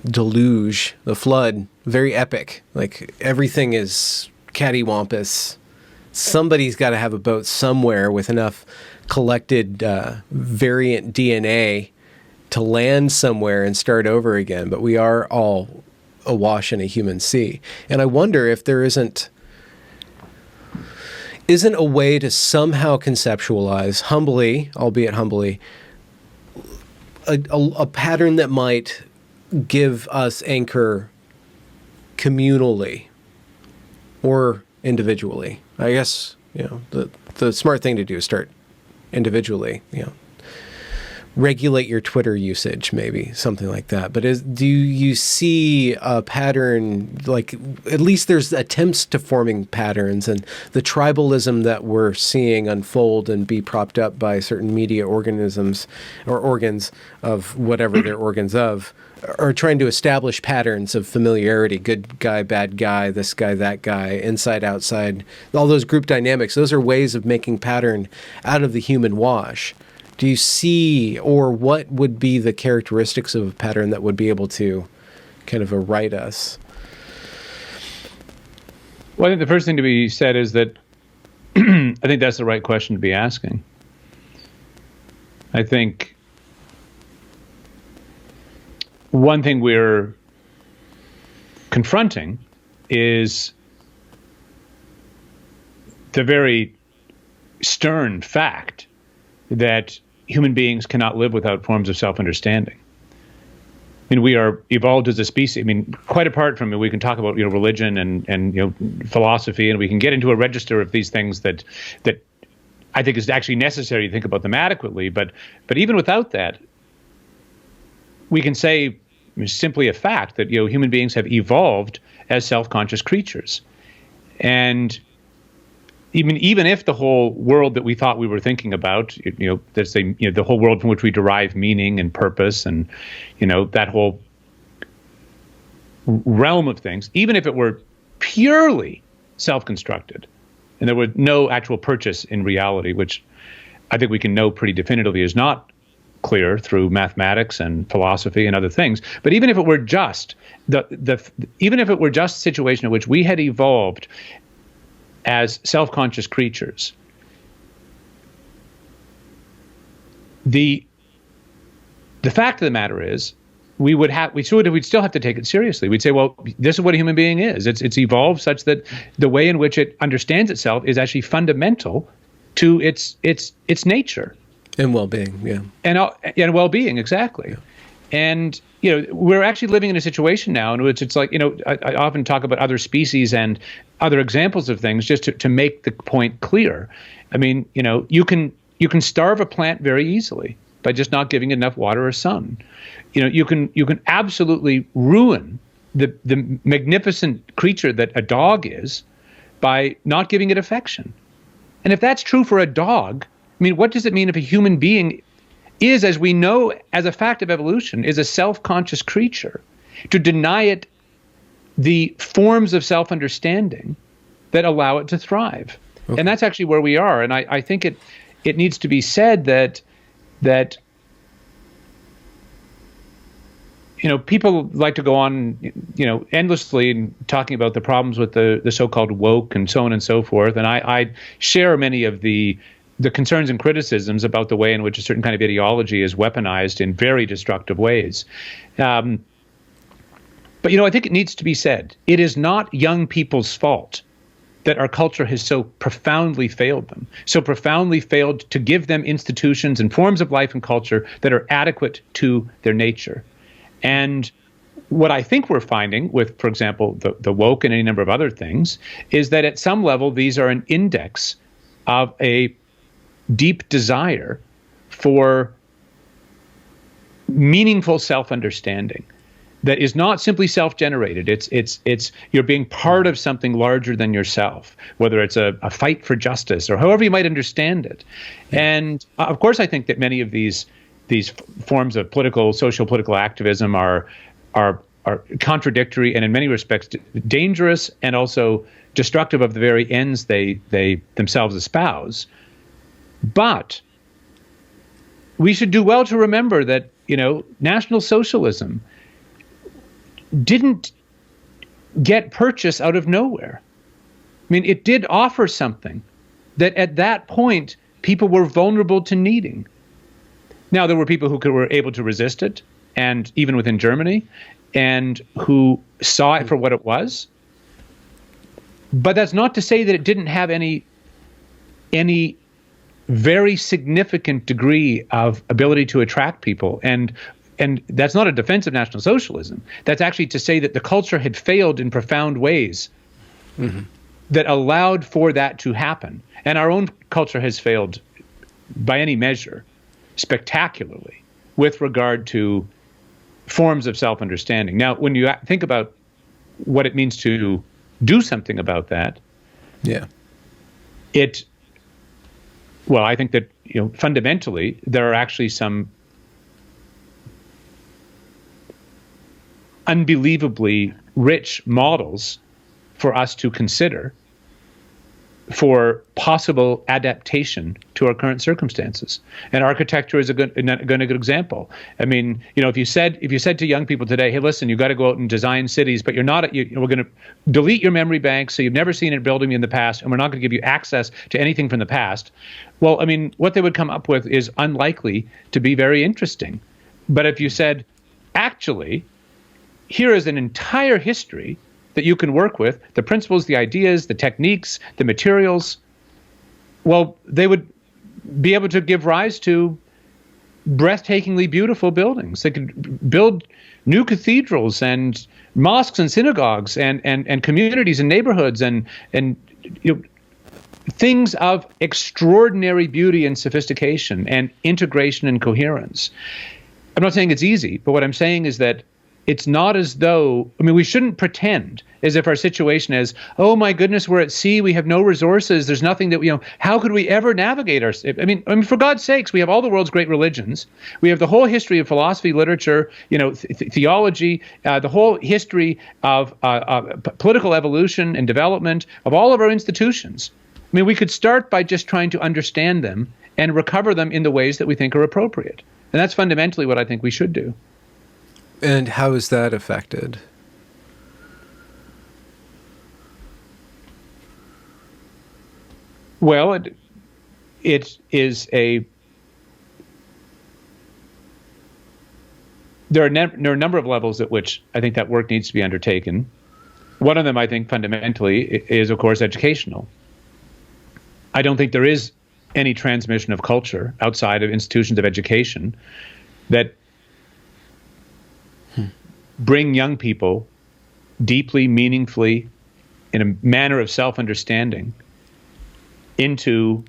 deluge, the flood, very epic. Like everything is cattywampus. Somebody's got to have a boat somewhere with enough collected variant DNA to land somewhere and start over again. But we are all awash in a human sea. And I wonder if there isn't a way to somehow conceptualize, humbly, albeit humbly, a pattern that might give us anchor communally or individually. I guess, the smart thing to do is start individually, regulate your Twitter usage, maybe something like that. But do you see a pattern, like at least there's attempts to forming patterns, and the tribalism that we're seeing unfold and be propped up by certain media organisms or organs of whatever they're organs of, are trying to establish patterns of familiarity, good guy, bad guy, this guy, that guy, inside, outside, all those group dynamics. Those are ways of making pattern out of the human wash. Do you see, or what would be the characteristics of a pattern that would be able to kind of right us? Well, I think the first thing to be said is that I think that's the right question to be asking. I think one thing we're confronting is the very stern fact that human beings cannot live without forms of self-understanding. I mean, we are evolved as a species. I mean, quite apart from it, we can talk about religion and philosophy, and we can get into a register of these things that I think is actually necessary to think about them adequately. But even without that, we can say simply a fact that human beings have evolved as self-conscious creatures, and even if the whole world that we thought we were thinking about, let's say the whole world from which we derive meaning and purpose, and that whole realm of things, even if it were purely self-constructed, and there was no actual purchase in reality, which I think we can know pretty definitively is not clear through mathematics and philosophy and other things. But even if it were just even if it were just a situation in which we had evolved as self-conscious creatures, the fact of the matter is we'd still have to take it seriously. We'd say, well, this is what a human being is. It's evolved such that the way in which it understands itself is actually fundamental to its nature. And well-being, yeah. And well-being, exactly. Yeah. And, we're actually living in a situation now in which it's like, I often talk about other species and other examples of things just to make the point clear. I mean, you can starve a plant very easily by just not giving it enough water or sun. You can absolutely ruin the magnificent creature that a dog is by not giving it affection. And if that's true for a dog, I mean, what does it mean if a human being is, as we know, as a fact of evolution, is a self-conscious creature? To deny it the forms of self-understanding that allow it to thrive. Okay. And that's actually where we are. And I think it needs to be said that people like to go on, endlessly talking about the problems with the so-called woke and so on and so forth. And I share many of the concerns and criticisms about the way in which a certain kind of ideology is weaponized in very destructive ways. But, I think it needs to be said, it is not young people's fault that our culture has so profoundly failed them, so profoundly failed to give them institutions and forms of life and culture that are adequate to their nature. And what I think we're finding with, for example, the woke and any number of other things, is that at some level, these are an index of a deep desire for meaningful self-understanding that is not simply self-generated. It's you're being part of something larger than yourself, whether it's a fight for justice or however you might understand it. And of course, I think that many of these forms of social political activism are contradictory and in many respects dangerous and also destructive of the very ends they themselves espouse. But we should do well to remember that, National Socialism didn't get purchase out of nowhere. I mean, it did offer something that at that point people were vulnerable to needing. Now, there were people who were able to resist it, and even within Germany, and who saw it for what it was. But that's not to say that it didn't have any very significant degree of ability to attract people. And that's not a defense of National Socialism. That's actually to say that the culture had failed in profound ways that allowed for that to happen. And our own culture has failed by any measure spectacularly with regard to forms of self-understanding. Now, when you think about what it means to do something about that, I think that fundamentally there are actually some unbelievably rich models for us to consider for possible adaptation to our current circumstances. And architecture is a good example. I mean, if you said to young people today, hey, listen, you got to go out and design cities, but we're going to delete your memory banks, so you've never seen a building in the past, and we're not going to give you access to anything from the past. Well, I mean, what they would come up with is unlikely to be very interesting. But if you said, actually, here is an entire history that you can work with, the principles, the ideas, the techniques, the materials, well, they would be able to give rise to breathtakingly beautiful buildings. They could build new cathedrals and mosques and synagogues and communities and neighborhoods and things of extraordinary beauty and sophistication and integration and coherence. I'm not saying it's easy, but what I'm saying is that it's not as though, we shouldn't pretend as if our situation is, oh my goodness, we're at sea, we have no resources, there's nothing that how could we ever navigate our, for God's sakes, we have all the world's great religions. We have the whole history of philosophy, literature, theology, the whole history of political evolution and development of all of our institutions. We could start by just trying to understand them and recover them in the ways that we think are appropriate. And that's fundamentally what I think we should do. And how is that affected? Well, it is there are a number of levels at which I think that work needs to be undertaken. One of them, I think, fundamentally is, of course, educational. I don't think there is any transmission of culture outside of institutions of education that bring young people deeply, meaningfully, in a manner of self-understanding into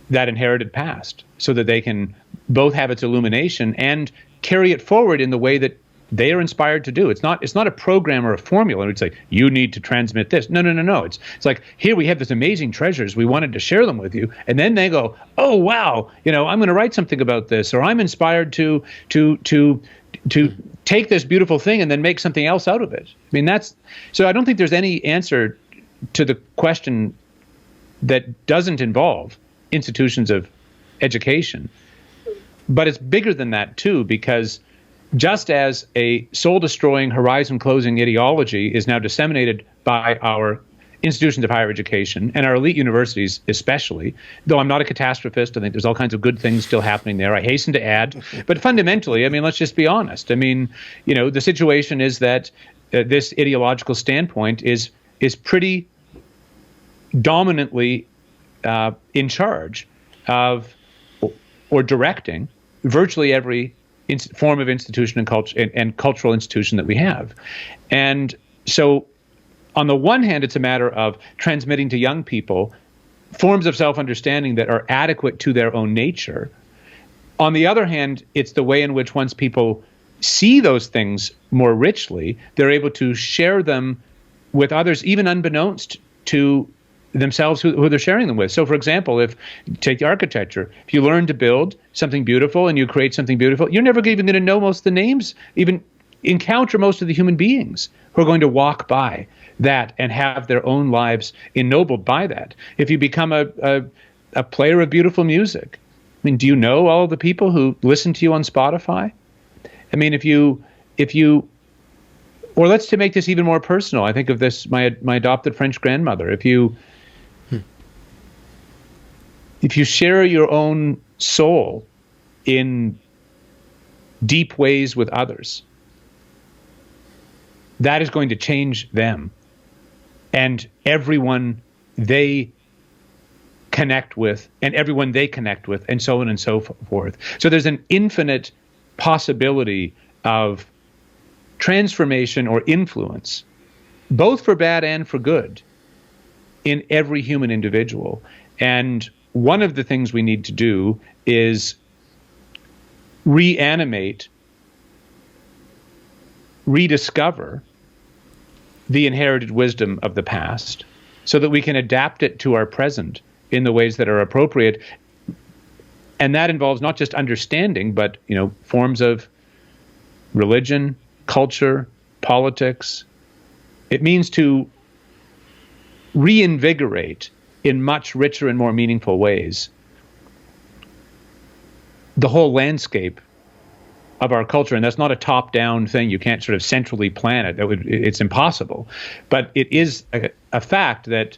that inherited past, so that they can both have its illumination and carry it forward in the way that they are inspired to do. It's not a program or a formula. It's like, you need to transmit this. No. It's like, here we have this amazing treasures. We wanted to share them with you. And then they go, oh, wow, I'm going to write something about this, or I'm inspired to take this beautiful thing and then make something else out of it. I mean, so I don't think there's any answer to the question that doesn't involve institutions of education. But it's bigger than that, too, because just as a soul-destroying, horizon-closing ideology is now disseminated by our institutions of higher education, and our elite universities especially, though I'm not a catastrophist, I think there's all kinds of good things still happening there, I hasten to add. But fundamentally, I mean, let's just be honest. I mean, the situation is that this ideological standpoint is pretty dominantly in charge of or directing virtually every form of institution and culture and cultural institution that we have. And so on the one hand, it's a matter of transmitting to young people forms of self-understanding that are adequate to their own nature. On the other hand, it's the way in which once people see those things more richly, they're able to share them with others, even unbeknownst to themselves who they're sharing them with. So, for example, take the architecture. If you learn to build something beautiful and you create something beautiful, you're never even going to know most of the names, even encounter most of the human beings who are going to walk by that and have their own lives ennobled by that. If you become a player of beautiful music, I mean, do you know all of the people who listen to you on Spotify? I mean, if you, or let's to make this even more personal, I think of this, my adopted French grandmother. If you share your own soul in deep ways with others, that is going to change them and everyone they connect with and everyone they connect with, and so on and so forth. So there's an infinite possibility of transformation or influence, both for bad and for good, in every human individual. And one of the things we need to do is reanimate, rediscover the inherited wisdom of the past so that we can adapt it to our present in the ways that are appropriate. And that involves not just understanding, but, forms of religion, culture, politics. It means to reinvigorate in much richer and more meaningful ways the whole landscape of our culture. And that's not a top-down thing. You can't sort of centrally plan it. It's impossible. But it is a fact that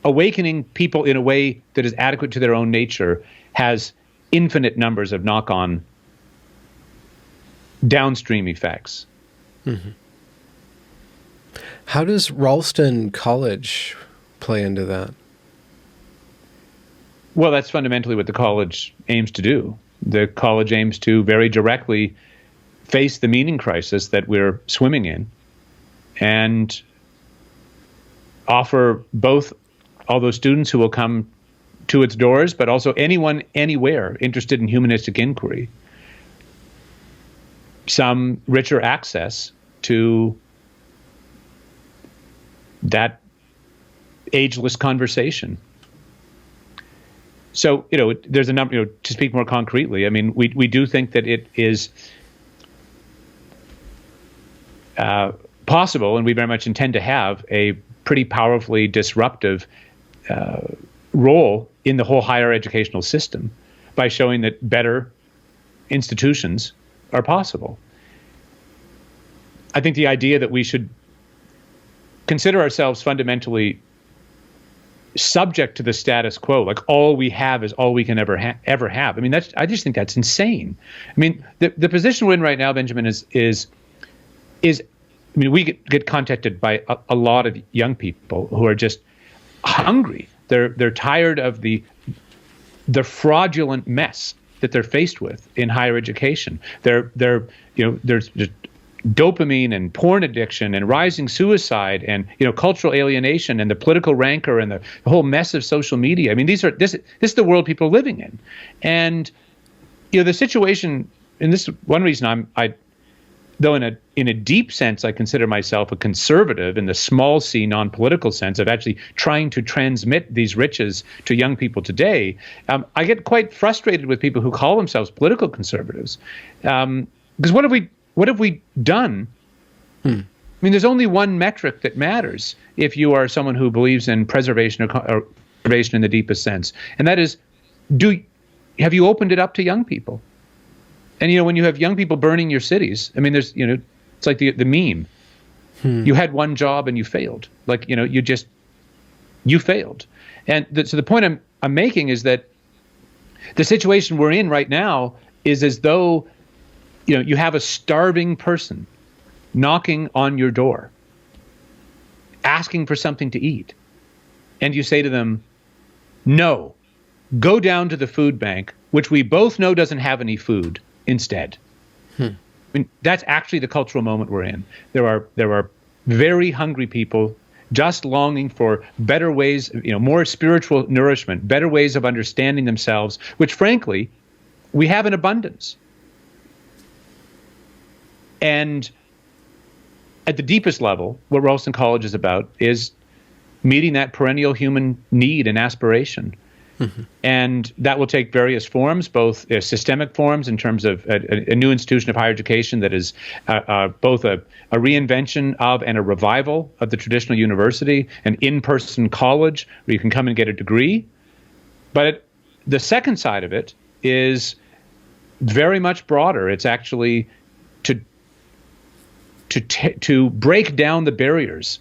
awakening people in a way that is adequate to their own nature has infinite numbers of knock-on downstream effects. Mm-hmm. How does Ralston College play into that? Well, that's fundamentally what the college aims to do. The college aims to very directly face the meaning crisis that we're swimming in and offer both all those students who will come to its doors, but also anyone, anywhere interested in humanistic inquiry, some richer access to that ageless conversation. So, there's a number, to speak more concretely, I mean, we do think that it is possible, and we very much intend to have a pretty powerfully disruptive role in the whole higher educational system by showing that better institutions are possible. I think the idea that we should consider ourselves fundamentally subject to the status quo, like all we have is all we can ever have. I mean, I just think that's insane. I mean, the position we're in right now, Benjamin, is I mean, we get contacted by a lot of young people who are just hungry. They're tired of the fraudulent mess that they're faced with in higher education. There's just dopamine and porn addiction and rising suicide and cultural alienation and the political rancor and the whole mess of social media. I mean, this is the world people are living in, and the situation. And this is one reason though in a deep sense I consider myself a conservative in the small c non-political sense of actually trying to transmit these riches to young people today. I get quite frustrated with people who call themselves political conservatives, because what have we done? I mean, there's only one metric that matters if you are someone who believes in preservation or conservation in the deepest sense, and that is, have you opened it up to young people? And when you have young people burning your cities, I mean, there's it's like the meme. You had one job and you failed. Like you failed. And so the point I'm making is that the situation we're in right now is as though you have a starving person knocking on your door, asking for something to eat, and you say to them, "No, go down to the food bank, which we both know doesn't have any food." Instead. I mean, that's actually the cultural moment we're in. There are very hungry people just longing for better ways, more spiritual nourishment, better ways of understanding themselves, which frankly, we have in abundance. And at the deepest level, what Ralston College is about is meeting that perennial human need and aspiration. And that will take various forms, both systemic forms in terms of a new institution of higher education that is both a reinvention of and a revival of the traditional university, an in-person college where you can come and get a degree. But the second side of it is very much broader. It's actually to break down the barriers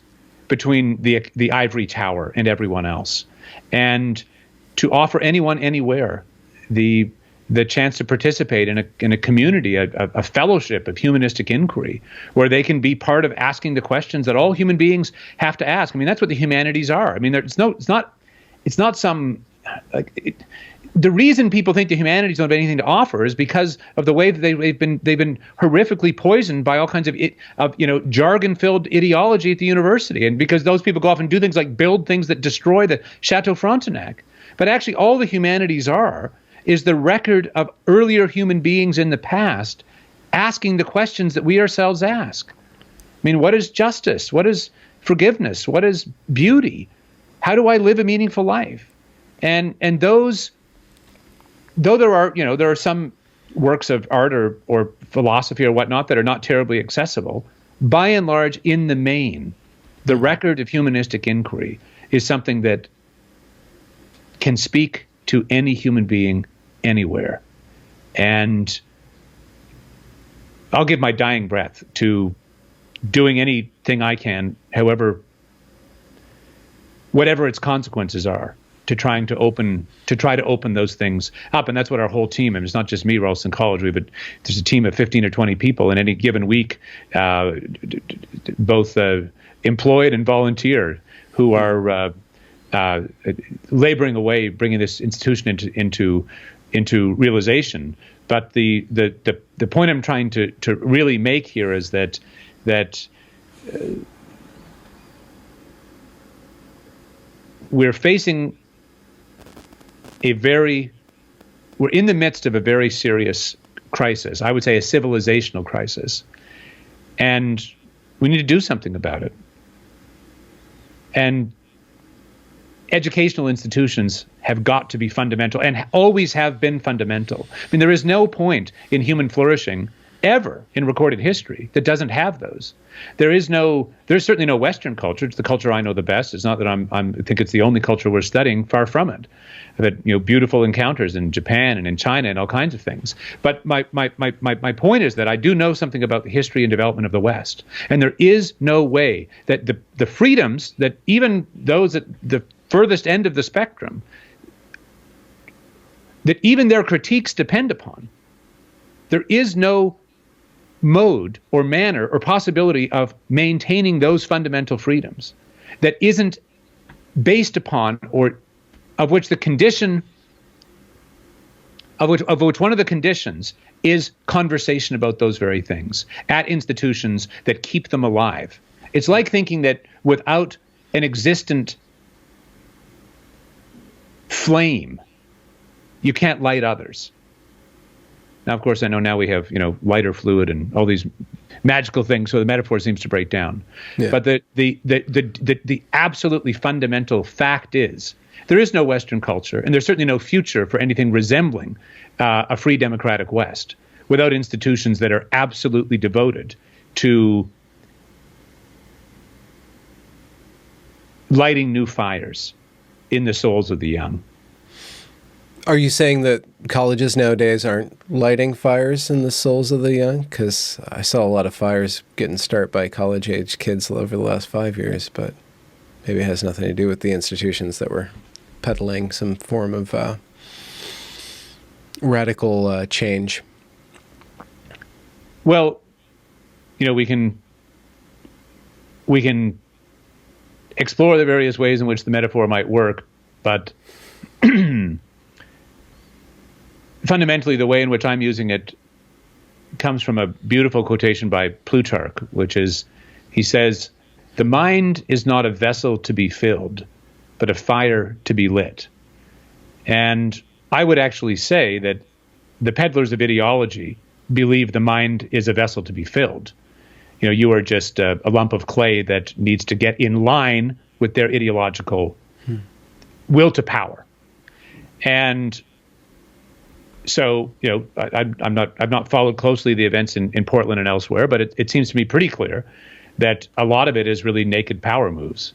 between the ivory tower and everyone else, and to offer anyone anywhere the chance to participate in a community, a fellowship of humanistic inquiry, where they can be part of asking the questions that all human beings have to ask. I mean, that's what the humanities are. I mean, it's not some the reason people think the humanities don't have anything to offer is because of the way that they've been horrifically poisoned by all kinds of jargon-filled ideology at the university, and because those people go off and do things like build things that destroy the Chateau Frontenac. But actually, all the humanities is the record of earlier human beings in the past asking the questions that we ourselves ask. I mean, what is justice? What is forgiveness? What is beauty? How do I live a meaningful life? And those, though there are some works of art or philosophy or whatnot that are not terribly accessible, by and large, in the main, the record of humanistic inquiry is something that can speak to any human being anywhere. And I'll give my dying breath to doing anything I can, whatever its consequences are, to try to open those things up. And that's what our whole team, and it's not just me, Ralston College, there's a team of 15 or 20 people in any given week, both employed and volunteer, who are laboring away, bringing this institution into realization. But the point I'm trying to really make here is that we're facing we're in the midst of a very serious crisis. I would say a civilizational crisis, and we need to do something about it. And educational institutions have got to be fundamental and always have been fundamental. I mean, there is no point in human flourishing ever in recorded history that doesn't have those. There's certainly no Western culture. It's the culture I know the best. It's not that I think it's the only culture we're studying. Far from it. That beautiful encounters in Japan and in China and all kinds of things. But my point is that I do know something about the history and development of the West, and there is no way that the freedoms that even those at the furthest end of the spectrum, that even their critiques depend upon, there is no mode or manner or possibility of maintaining those fundamental freedoms that isn't based upon, or of which the condition of which one of the conditions is conversation about those very things at institutions that keep them alive. It's like thinking that without an existent flame, you can't light others. Now, of course, I know now we have, lighter fluid and all these magical things, so the metaphor seems to break down. Yeah. But the absolutely fundamental fact is there is no Western culture, and there's certainly no future for anything resembling a free democratic West without institutions that are absolutely devoted to lighting new fires in the souls of the young. Are you saying that colleges nowadays aren't lighting fires in the souls of the young? Because I saw a lot of fires getting started by college-age kids over the last 5 years, but maybe it has nothing to do with the institutions that were peddling some form of radical change. Well, we can explore the various ways in which the metaphor might work, but fundamentally, the way in which I'm using it comes from a beautiful quotation by Plutarch, which is, he says, "The mind is not a vessel to be filled, but a fire to be lit." And I would actually say that the peddlers of ideology believe the mind is a vessel to be filled. You are just a lump of clay that needs to get in line with their ideological will to power. And so, I've not followed closely the events in Portland and elsewhere, but it seems to me pretty clear that a lot of it is really naked power moves,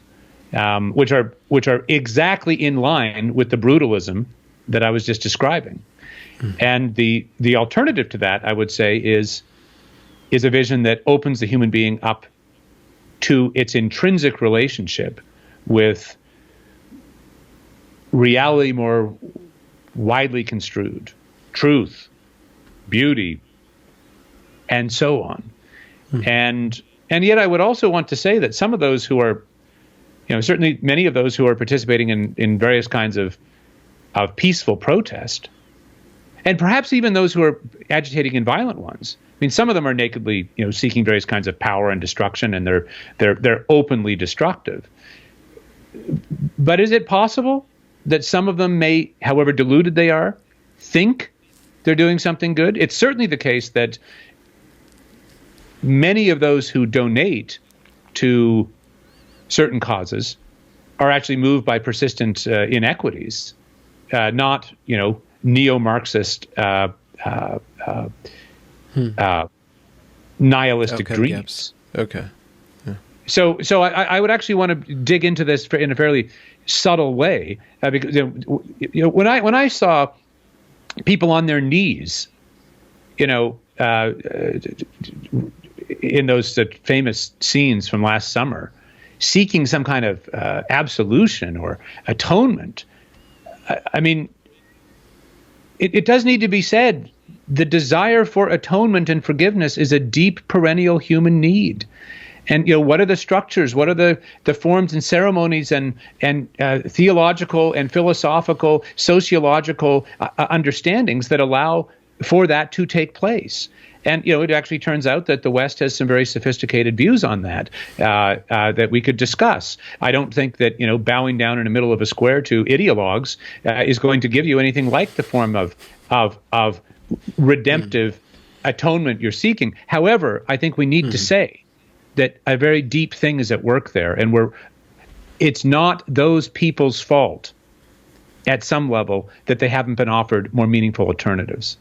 which are exactly in line with the brutalism that I was just describing. And the alternative to that, I would say, is a vision that opens the human being up to its intrinsic relationship with reality more widely construed, truth, beauty, and so on. And yet I would also want to say that some of those who are, certainly many of those who are participating in various kinds of peaceful protest, and perhaps even those who are agitating in violent ones. I mean, some of them are nakedly, seeking various kinds of power and destruction, and they're openly destructive. But is it possible that some of them may, however deluded they are, think they're doing something good? It's certainly the case that many of those who donate to certain causes are actually moved by persistent inequities, not, neo-Marxist nihilistic dreams. Okay. Yeah. So I would actually want to dig into this in a fairly subtle way, because when I saw people on their knees, in those famous scenes from last summer, seeking some kind of absolution or atonement, I mean, it does need to be said, the desire for atonement and forgiveness is a deep perennial human need. And what are the structures? What are the forms and ceremonies and theological and philosophical, sociological understandings that allow for that to take place? And it actually turns out that the West has some very sophisticated views on that that we could discuss. I don't think that bowing down in the middle of a square to ideologues is going to give you anything like the form of redemptive atonement you're seeking. However, I think we need to say that a very deep thing is at work there, and it's not those people's fault at some level that they haven't been offered more meaningful alternatives.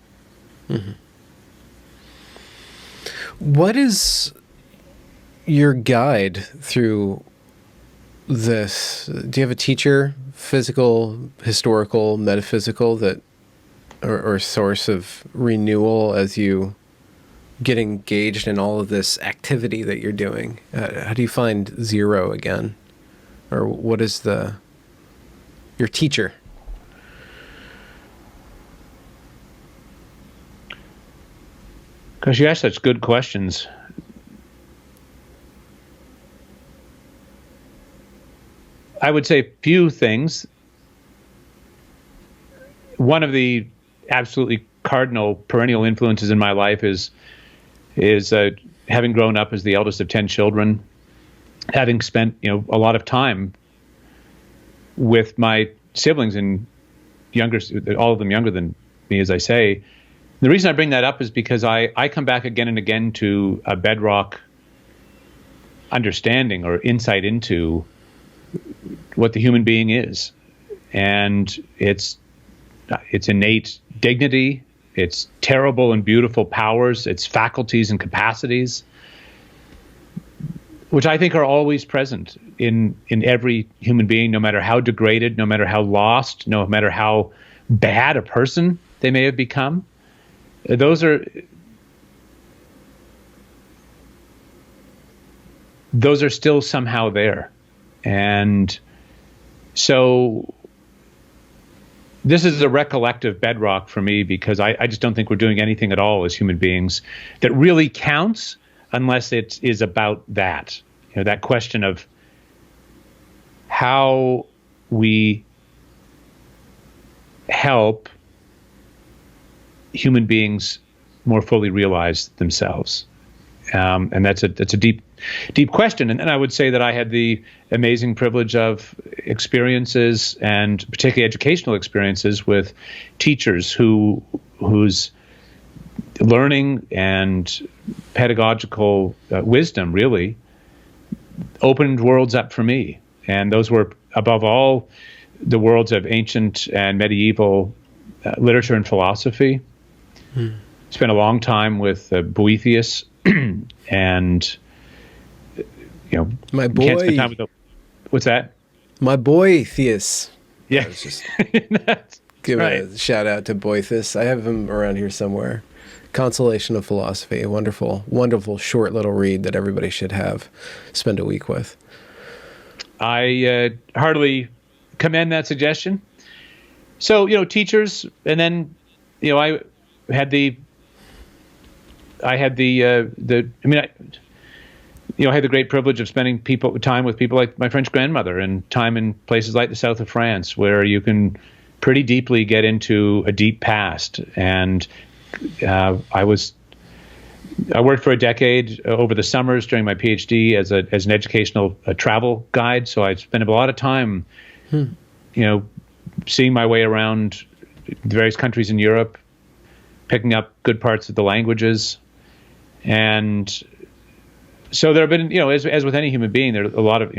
Mm-hmm. What is your guide through this? Do you have a teacher, physical, historical, metaphysical, that or source of renewal as you get engaged in all of this activity that you're doing? How do you find zero again? Or what is your teacher? Because you ask such good questions. I would say a few things. One of the absolutely cardinal, perennial influences in my life is having grown up as the eldest of 10 children, having spent a lot of time with my siblings and younger, all of them younger than me, as I say. The reason I bring that up is because I come back again and again to a bedrock understanding or insight into what the human being is, and its innate dignity, its terrible and beautiful powers, its faculties and capacities, which I think are always present in every human being, no matter how degraded, no matter how lost, no matter how bad a person they may have become. Those are still somehow there. And so this is a recollective bedrock for me, because I just don't think we're doing anything at all as human beings that really counts unless it is about that. That question of how we help human beings more fully realize themselves. And that's a deep question. And I would say that I had the amazing privilege of experiences, and particularly educational experiences, with teachers whose learning and pedagogical wisdom really opened worlds up for me. And those were, above all, the worlds of ancient and medieval literature and philosophy. Spent a long time with Boethius, and my boy. Can't spend time with what's that? My boy Theus. Yeah, Just give a shout out to Boethius. I have him around here somewhere. Consolation of Philosophy, a wonderful, wonderful short little read that everybody should spend a week with. I heartily commend that suggestion. So teachers, and then I had the great privilege of spending time with people like my French grandmother, and time in places like the south of France, where you can pretty deeply get into a deep past. And I worked for a decade over the summers during my PhD as an educational travel guide. So I spent a lot of time, seeing my way around the various countries in Europe, picking up good parts of the languages. And so there have been, as with any human being, there are a lot of,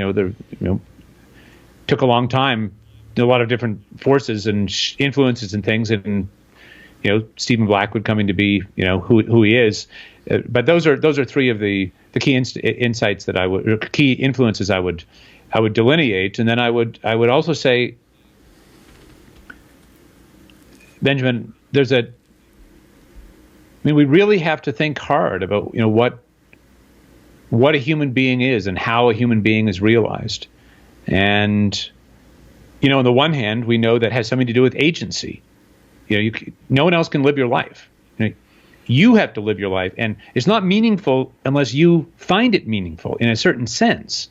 took a long time, a lot of different forces and influences and things, and Stephen Blackwood coming to be, who he is. But those are three of the key insights that or key influences I would delineate. And then I would also say, Benjamin, we really have to think hard about what a human being is and how a human being is realized. And on the one hand, we know that has something to do with agency. No one else can live your life. You have to live your life, and it's not meaningful unless you find it meaningful in a certain sense.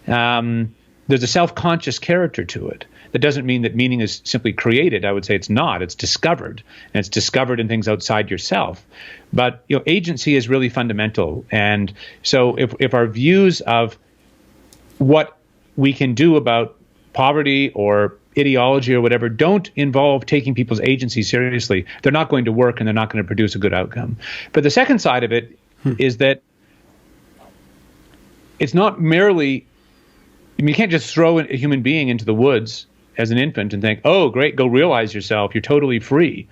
There's a self-conscious character to it. That doesn't mean that meaning is simply created. I would say it's not. It's discovered, and it's discovered in things outside yourself. But agency is really fundamental. And so if our views of what we can do about poverty or ideology or whatever don't involve taking people's agency seriously, they're not going to work, and they're not going to produce a good outcome. But the second side of it is that it's not merely, you can't just throw a human being into the woods as an infant and think, oh, great, go realize yourself, you're totally free.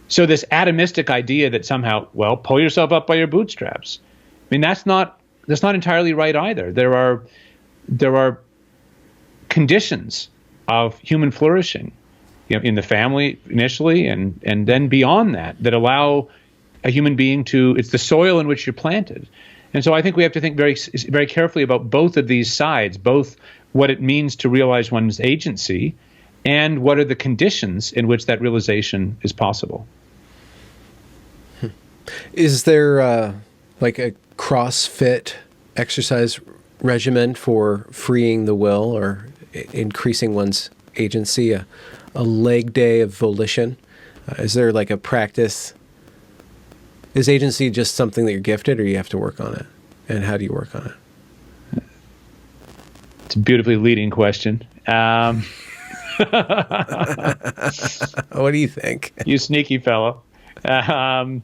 So this atomistic idea that somehow, pull yourself up by your bootstraps. That's not entirely right either. There are conditions of human flourishing, in the family initially, and then beyond that allow a human being it's the soil in which you're planted. And so I think we have to think very, very carefully about both of these sides, both what it means to realize one's agency and what are the conditions in which that realization is possible. Is there like a CrossFit exercise regimen for freeing the will or increasing one's agency, a a leg day of volition? Is there like a practice? Is agency just something that you're gifted, or you have to work on it? And how do you work on it? It's a beautifully leading question. What do you think? You sneaky fellow. Well,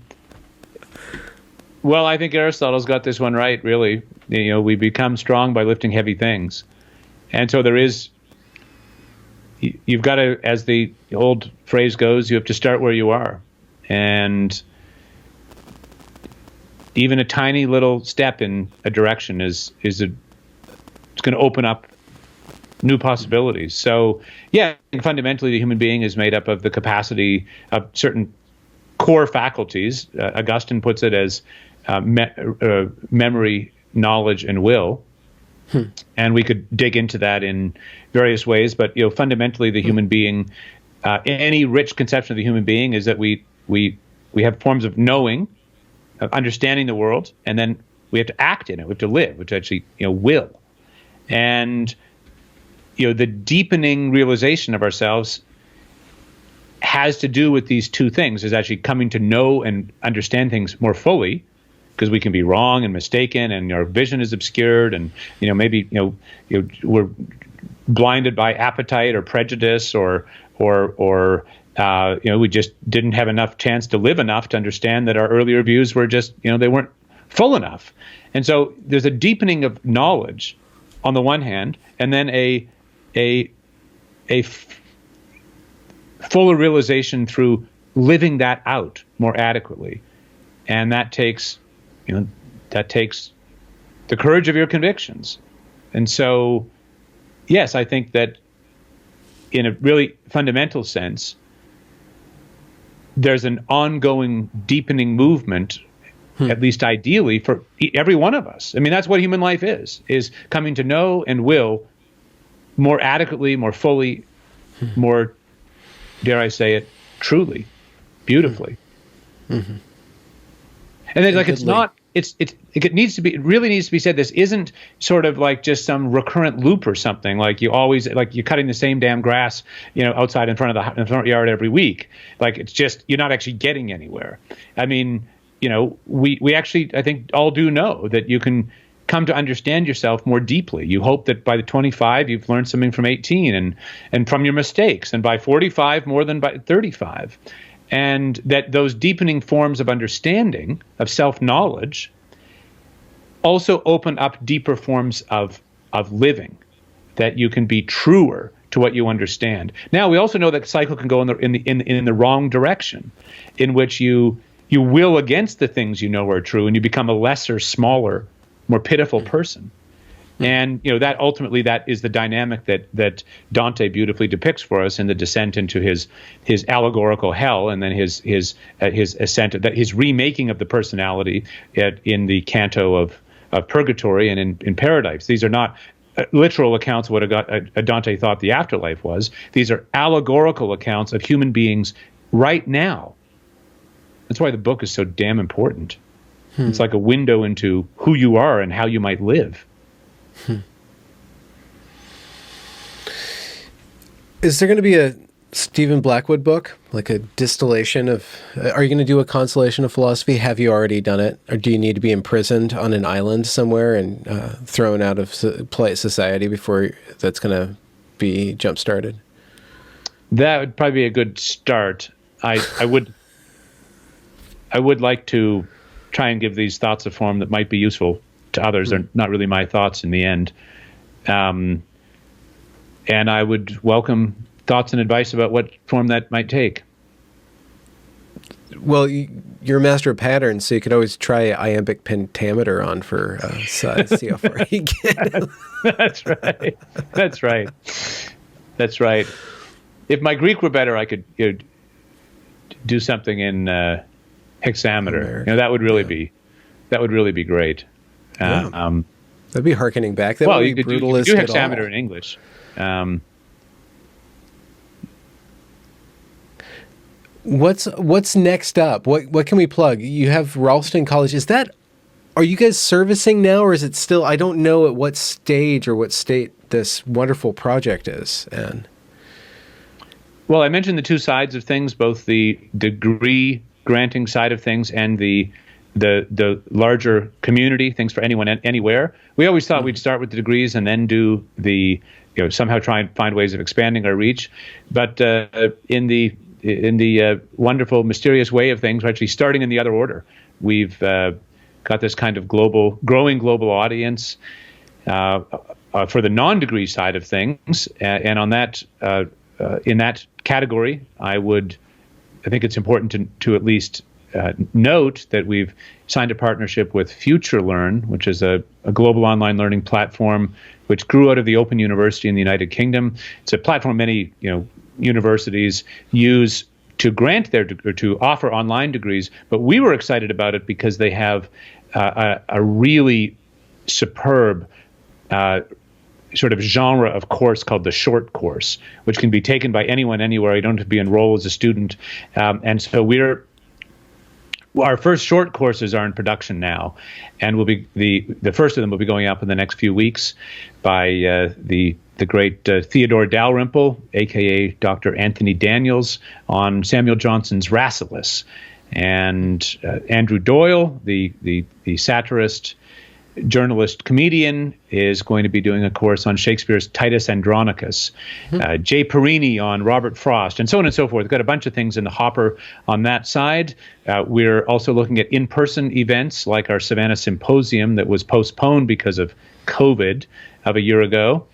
I think Aristotle's got this one right, really. We become strong by lifting heavy things. And so you've got to, as the old phrase goes, you have to start where you are. And even a tiny little step in a direction it's going to open up new possibilities. So, yeah, fundamentally, the human being is made up of the capacity of certain core faculties. Augustine puts it as memory, knowledge, and will. And we could dig into that in various ways. But fundamentally, the human being, any rich conception of the human being, is that we have forms of knowing, of understanding the world, and then we have to act in it. We have to live, which actually will. And the deepening realization of ourselves has to do with these two things: is actually coming to know and understand things more fully, because we can be wrong and mistaken, and our vision is obscured, and maybe we're blinded by appetite or prejudice, or we just didn't have enough chance to live enough to understand that our earlier views were just they weren't full enough. And so there's a deepening of knowledge on the one hand, and then a fuller realization through living that out more adequately, and that takes the courage of your convictions. And so, yes, I think that in a really fundamental sense, there's an ongoing deepening movement, at least ideally, for every one of us. I mean, that's what human life is coming to know and will more adequately, more fully, more, dare I say it, truly, beautifully. Mm-hmm. And then, like, it really needs to be said, this isn't sort of like just some recurrent loop or something, like you're cutting the same damn grass, outside in front of the front yard every week. Like, it's just, you're not actually getting anywhere. I mean, we actually, I think, all do know that you can come to understand yourself more deeply. You hope that by the 25, you've learned something from 18 and from your mistakes, and by 45, more than by 35. And that those deepening forms of understanding, of self-knowledge, also open up deeper forms of living, that you can be truer to what you understand. Now, we also know that the cycle can go in the wrong direction, in which you will against the things you know are true, and you become a lesser, smaller, more pitiful person. And that ultimately, that is the dynamic that Dante beautifully depicts for us in the descent into his allegorical hell, and then his ascent, that his remaking of the personality in the canto of Purgatory and in Paradise. These are not literal accounts of what Dante thought the afterlife was. These are allegorical accounts of human beings right now. That's why the book is so damn important. It's like a window into who you are and how you might live. Is there going to be a Stephen Blackwood book, like a distillation of, are you going to do a constellation of philosophy? Have you already done it? Or do you need to be imprisoned on an island somewhere and thrown out of polite society before that's going to be jump-started? That would probably be a good start. I would like to try and give these thoughts a form that might be useful to others. They're not really my thoughts in the end. And I would welcome thoughts and advice about what form that might take. Well, you're a master of patterns, so you could always try iambic pentameter on for size, see how far you get. That's right. That's right. That's right. If my Greek were better, I could do something in hexameter. That would really be great. That'd be hearkening back. You could do hexameter in English. What's next up? What can we plug? You have Ralston College. Are you guys servicing now, or is it still? I don't know at what stage or what state this wonderful project is. And Well, I mentioned the two sides of things, both the degree granting side of things and the larger community, things for anyone anywhere. We always thought we'd start with the degrees and then do somehow try and find ways of expanding our reach. But in the wonderful, mysterious way of things, we're actually starting in the other order. We've got this kind of growing global audience for the non-degree side of things, and on that. In that category, I think it's important to at least note that we've signed a partnership with FutureLearn, which is a global online learning platform which grew out of the Open University in the United Kingdom. It's a platform many universities use to grant or to offer online degrees, but we were excited about it because they have a really superb sort of genre of course called the short course, which can be taken by anyone, anywhere. You don't have to be enrolled as a student. And so our first short courses are in production now, and will be the first of them will be going up in the next few weeks by the great Theodore Dalrymple, aka Dr. Anthony Daniels, on Samuel Johnson's Rasselas, and Andrew Doyle, the satirist, journalist, comedian, is going to be doing a course on Shakespeare's Titus Andronicus, Jay Perini on Robert Frost, and so on and so forth. We've got a bunch of things in the hopper on that side. We're also looking at in-person events like our Savannah Symposium that was postponed because of COVID of a year ago.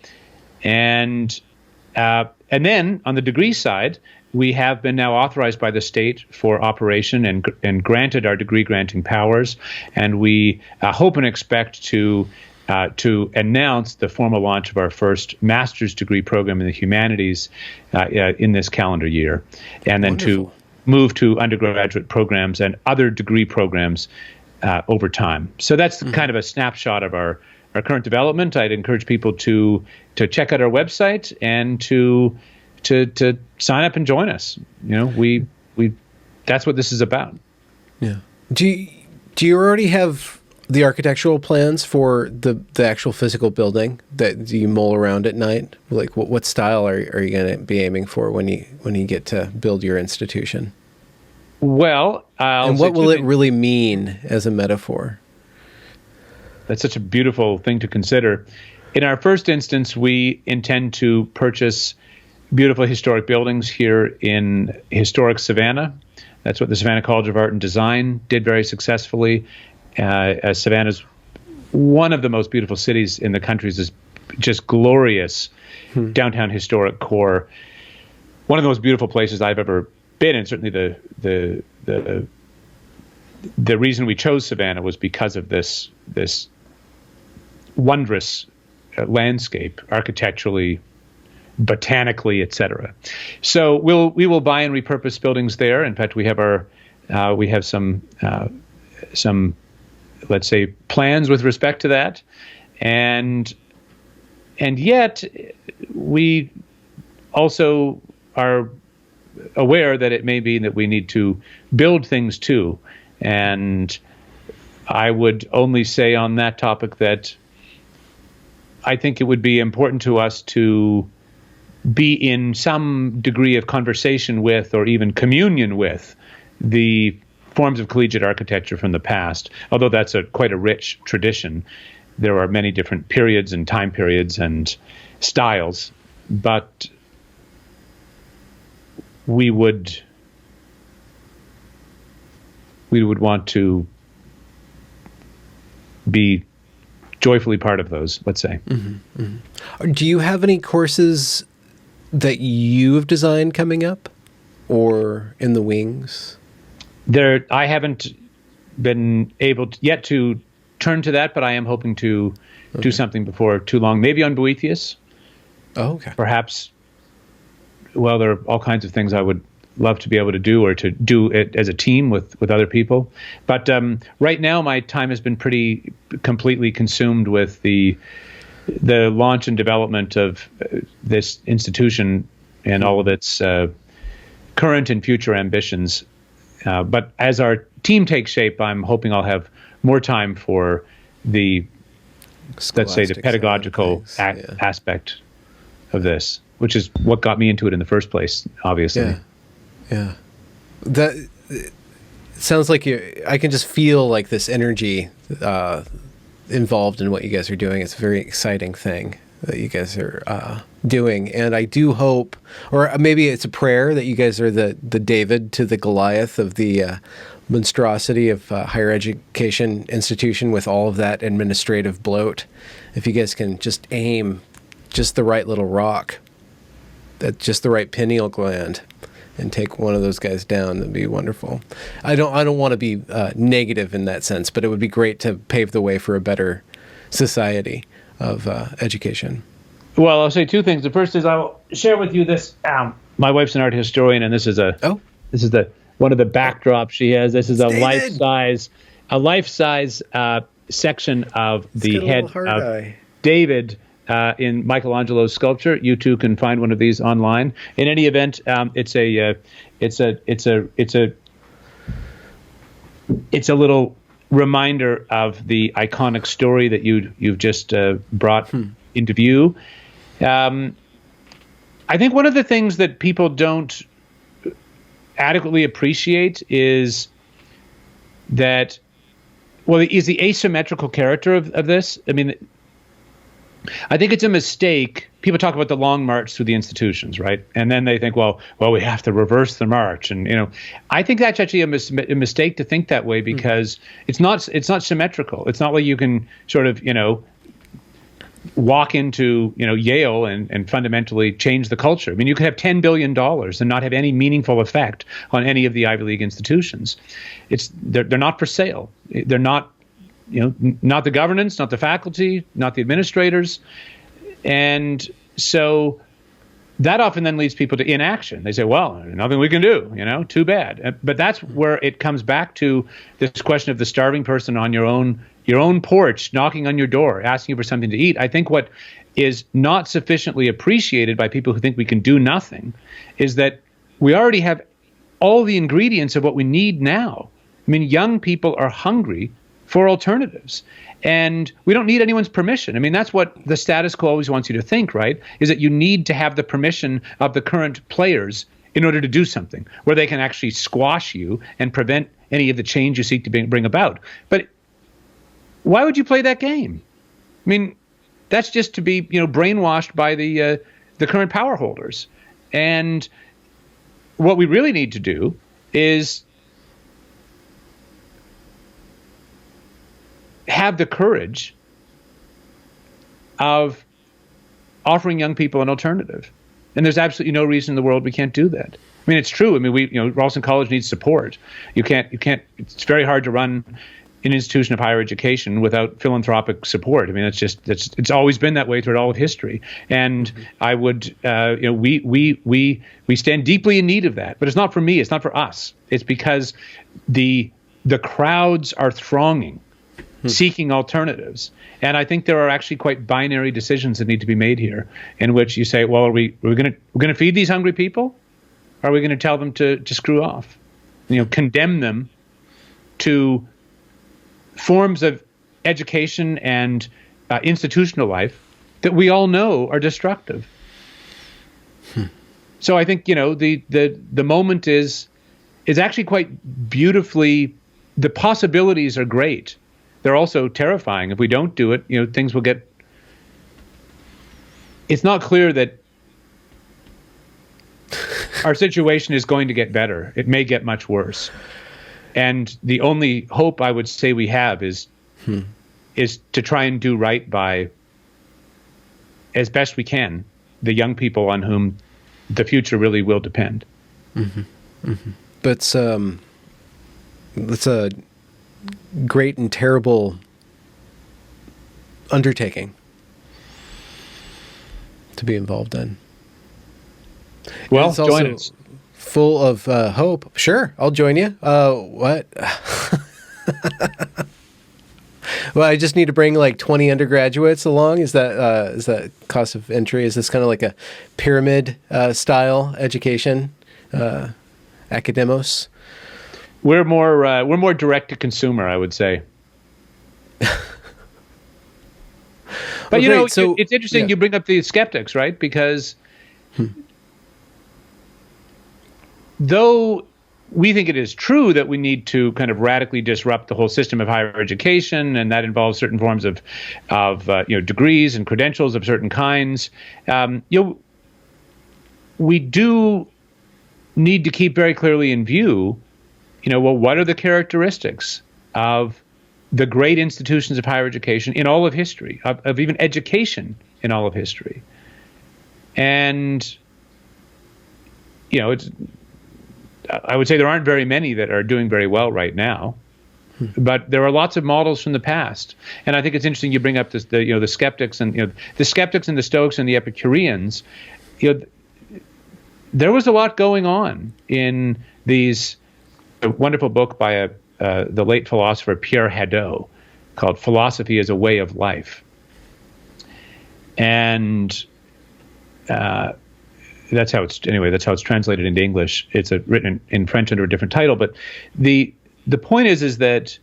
And then on the degree side, we have been now authorized by the state for operation and granted our degree granting powers, and we hope and expect to announce the formal launch of our first master's degree program in the humanities in this calendar year, and then to move to undergraduate programs and other degree programs over time. So that's kind of a snapshot of our current development. I'd encourage people to check out our website and to sign up and join us. We that's what this is about. Yeah. Do you already have the architectural plans for the actual physical building that you mull around at night? Like what style are you going to be aiming for when you get to build your institution? Well, and what will it really mean as a metaphor? That's such a beautiful thing to consider. In our first instance, we intend to purchase beautiful historic buildings here in historic Savannah. That's what the Savannah College of Art and Design did very successfully. As Savannah's one of the most beautiful cities in the country, is just glorious downtown historic core. One of the most beautiful places I've ever been, and certainly the reason we chose Savannah was because of this wondrous landscape, architecturally, botanically, etc. So we will buy and repurpose buildings there. In fact, we have some let's say plans with respect to that, and yet we also are aware that it may be that we need to build things too. And I would only say on that topic that I think it would be important to us to be in some degree of conversation with, or even communion with, the forms of collegiate architecture from the past. Although that's quite a rich tradition, there are many different periods and time periods and styles, but we would want to be joyfully part of those, let's say. Mm-hmm, mm-hmm. Do you have any courses that you have designed coming up or in the wings? I haven't been able yet to turn to that, but I am hoping to do something before too long, maybe on Boethius. Oh, okay. Perhaps. Well, there are all kinds of things I would love to be able to do, or to do it as a team with other people. But right now, my time has been pretty completely consumed with the launch and development of this institution and all of its current and future ambitions. But as our team takes shape, I'm hoping I'll have more time for let's say, the pedagogical aspect of this. which is what got me into it in the first place, obviously. Yeah. That sounds like I can just feel like this energy involved in what you guys are doing. It's a very exciting thing that you guys are doing. And I do hope, or maybe it's a prayer, that you guys are the David to the Goliath of the monstrosity of higher education institution with all of that administrative bloat. If you guys can just aim just the right little rock, at just the right pineal gland, and take one of those guys down, that'd be wonderful. I don't want to be negative in that sense, but it would be great to pave the way for a better society of education. Well, I'll say two things. The first is I'll share with you this. My wife's an art historian, and this is one of the backdrops she has. This is a life-size section of the head of David in Michelangelo's sculpture. You too can find one of these online. In any event, it's a little reminder of the iconic story that you've just brought into view. I think one of the things that people don't adequately appreciate is the asymmetrical character of this. I mean, I think it's a mistake. People talk about the long march through the institutions, right? And then they think, well, we have to reverse the march. And, I think that's actually a mistake to think that way, because it's not symmetrical. It's not like you can sort of, walk into, Yale and fundamentally change the culture. I mean, you could have $10 billion and not have any meaningful effect on any of the Ivy League institutions. They're not for sale. They're not, not the governance, not the faculty, not the administrators. And so that often then leads people to inaction. They say, well, nothing we can do, too bad. But that's where it comes back to this question of the starving person on your own porch, knocking on your door, asking you for something to eat. I think what is not sufficiently appreciated by people who think we can do nothing is that we already have all the ingredients of what we need now. I mean, young people are hungry for alternatives. And we don't need anyone's permission. I mean, that's what the status quo always wants you to think, right? Is that you need to have the permission of the current players in order to do something, where they can actually squash you and prevent any of the change you seek to bring about. But why would you play that game? I mean, that's just to be, brainwashed by the current power holders. And what we really need to do is have the courage of offering young people an alternative. And there's absolutely no reason in the world we can't do that. I mean, it's true. I mean, Ralston College needs support. You can't, it's very hard to run an institution of higher education without philanthropic support. I mean, it's always been that way throughout all of history. And I would, we stand deeply in need of that, but it's not for me. It's not for us. It's because the crowds are thronging, seeking alternatives. And I think there are actually quite binary decisions that need to be made here, in which you say, well, we're going to feed these hungry people? Or are we going to tell them to screw off? Condemn them to forms of education and institutional life that we all know are destructive. So I think, the moment is actually quite beautifully, the possibilities are great. They're also terrifying. If we don't do it, things will get... It's not clear that our situation is going to get better. It may get much worse. And the only hope I would say we have is to try and do right by, as best we can, the young people on whom the future really will depend. But it's a great and terrible undertaking to be involved in. Well, join us. Full of hope. Sure, I'll join you. What? Well, I just need to bring like 20 undergraduates along. Is that cost of entry? Is this kind of like a pyramid style education, academos? We're more direct to consumer, I would say. But Well, it's interesting you bring up the skeptics, right? Because Though we think it is true that we need to kind of radically disrupt the whole system of higher education, and that involves certain forms of degrees and credentials of certain kinds. We do need to keep very clearly in view, what are the characteristics of the great institutions of higher education in all of history, of even education in all of history, and I would say there aren't very many that are doing very well right now, but there are lots of models from the past. And I think it's interesting you bring up the skeptics and the skeptics and the Stoics and the Epicureans. There was a lot going on in these. A wonderful book by the late philosopher Pierre Hadot called "Philosophy as a Way of Life," and that's how it's translated into English. It's written in French under a different title, but the point is that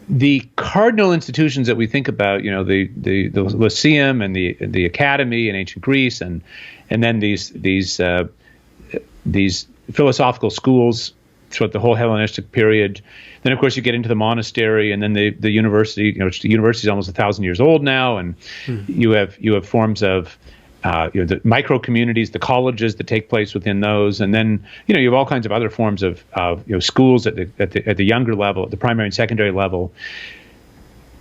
the cardinal institutions that we think about, the Lyceum and the Academy in ancient Greece, and then these philosophical schools throughout the whole Hellenistic period. Then, of course, you get into the monastery, and then the university. The university is almost 1,000 years old now, and you have forms of the micro communities, the colleges that take place within those, and then you have all kinds of other forms of schools at the younger level, at the primary and secondary level.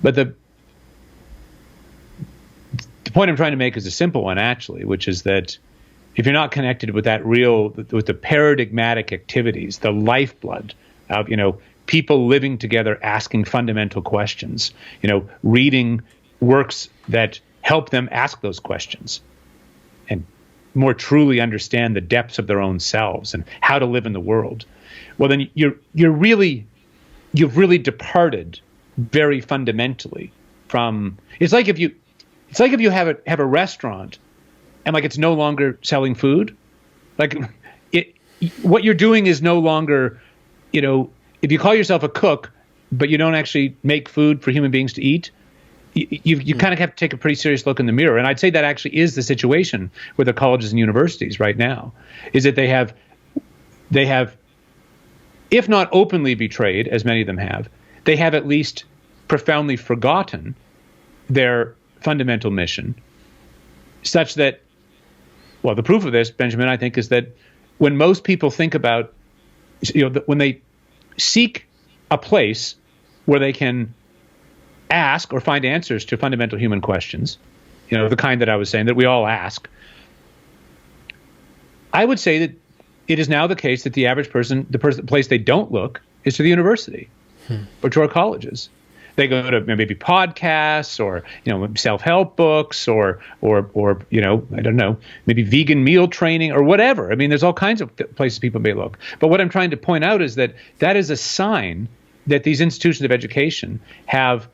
But the point I'm trying to make is a simple one, actually, which is that if you're not connected with with the paradigmatic activities, the lifeblood of people living together, asking fundamental questions, reading works that help them ask those questions and more truly understand the depths of their own selves and how to live in the world, well, then you've really departed very fundamentally from. It's like if you have a restaurant and it's no longer selling food, what you're doing is no longer, if you call yourself a cook but you don't actually make food for human beings to eat. You kind of have to take a pretty serious look in the mirror. And I'd say that actually is the situation with the colleges and universities right now, is that they have, if not openly betrayed, as many of them have, they have at least profoundly forgotten their fundamental mission, such that, well, the proof of this, Benjamin, I think, is that when most people think about, when they seek a place where they can ask or find answers to fundamental human questions, the kind that I was saying that we all ask, I would say that it is now the case that the average person, the place they don't look is to the university or to our colleges. They go to maybe podcasts or self-help books or I don't know, maybe vegan meal training or whatever. I mean, there's all kinds of places people may look. But what I'm trying to point out is that is a sign that these institutions of education have,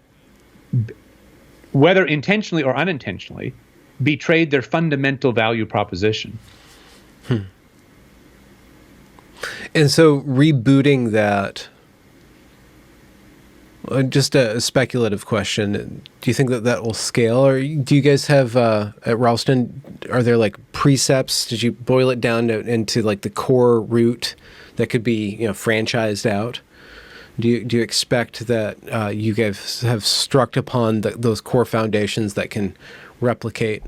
whether intentionally or unintentionally, betrayed their fundamental value proposition. And so rebooting that, just a speculative question, do you think that will scale? Or do you guys have, at Ralston, are there precepts? Did you boil it down into the core root that could be, franchised out? Do you expect that you guys have struck upon those core foundations that can replicate,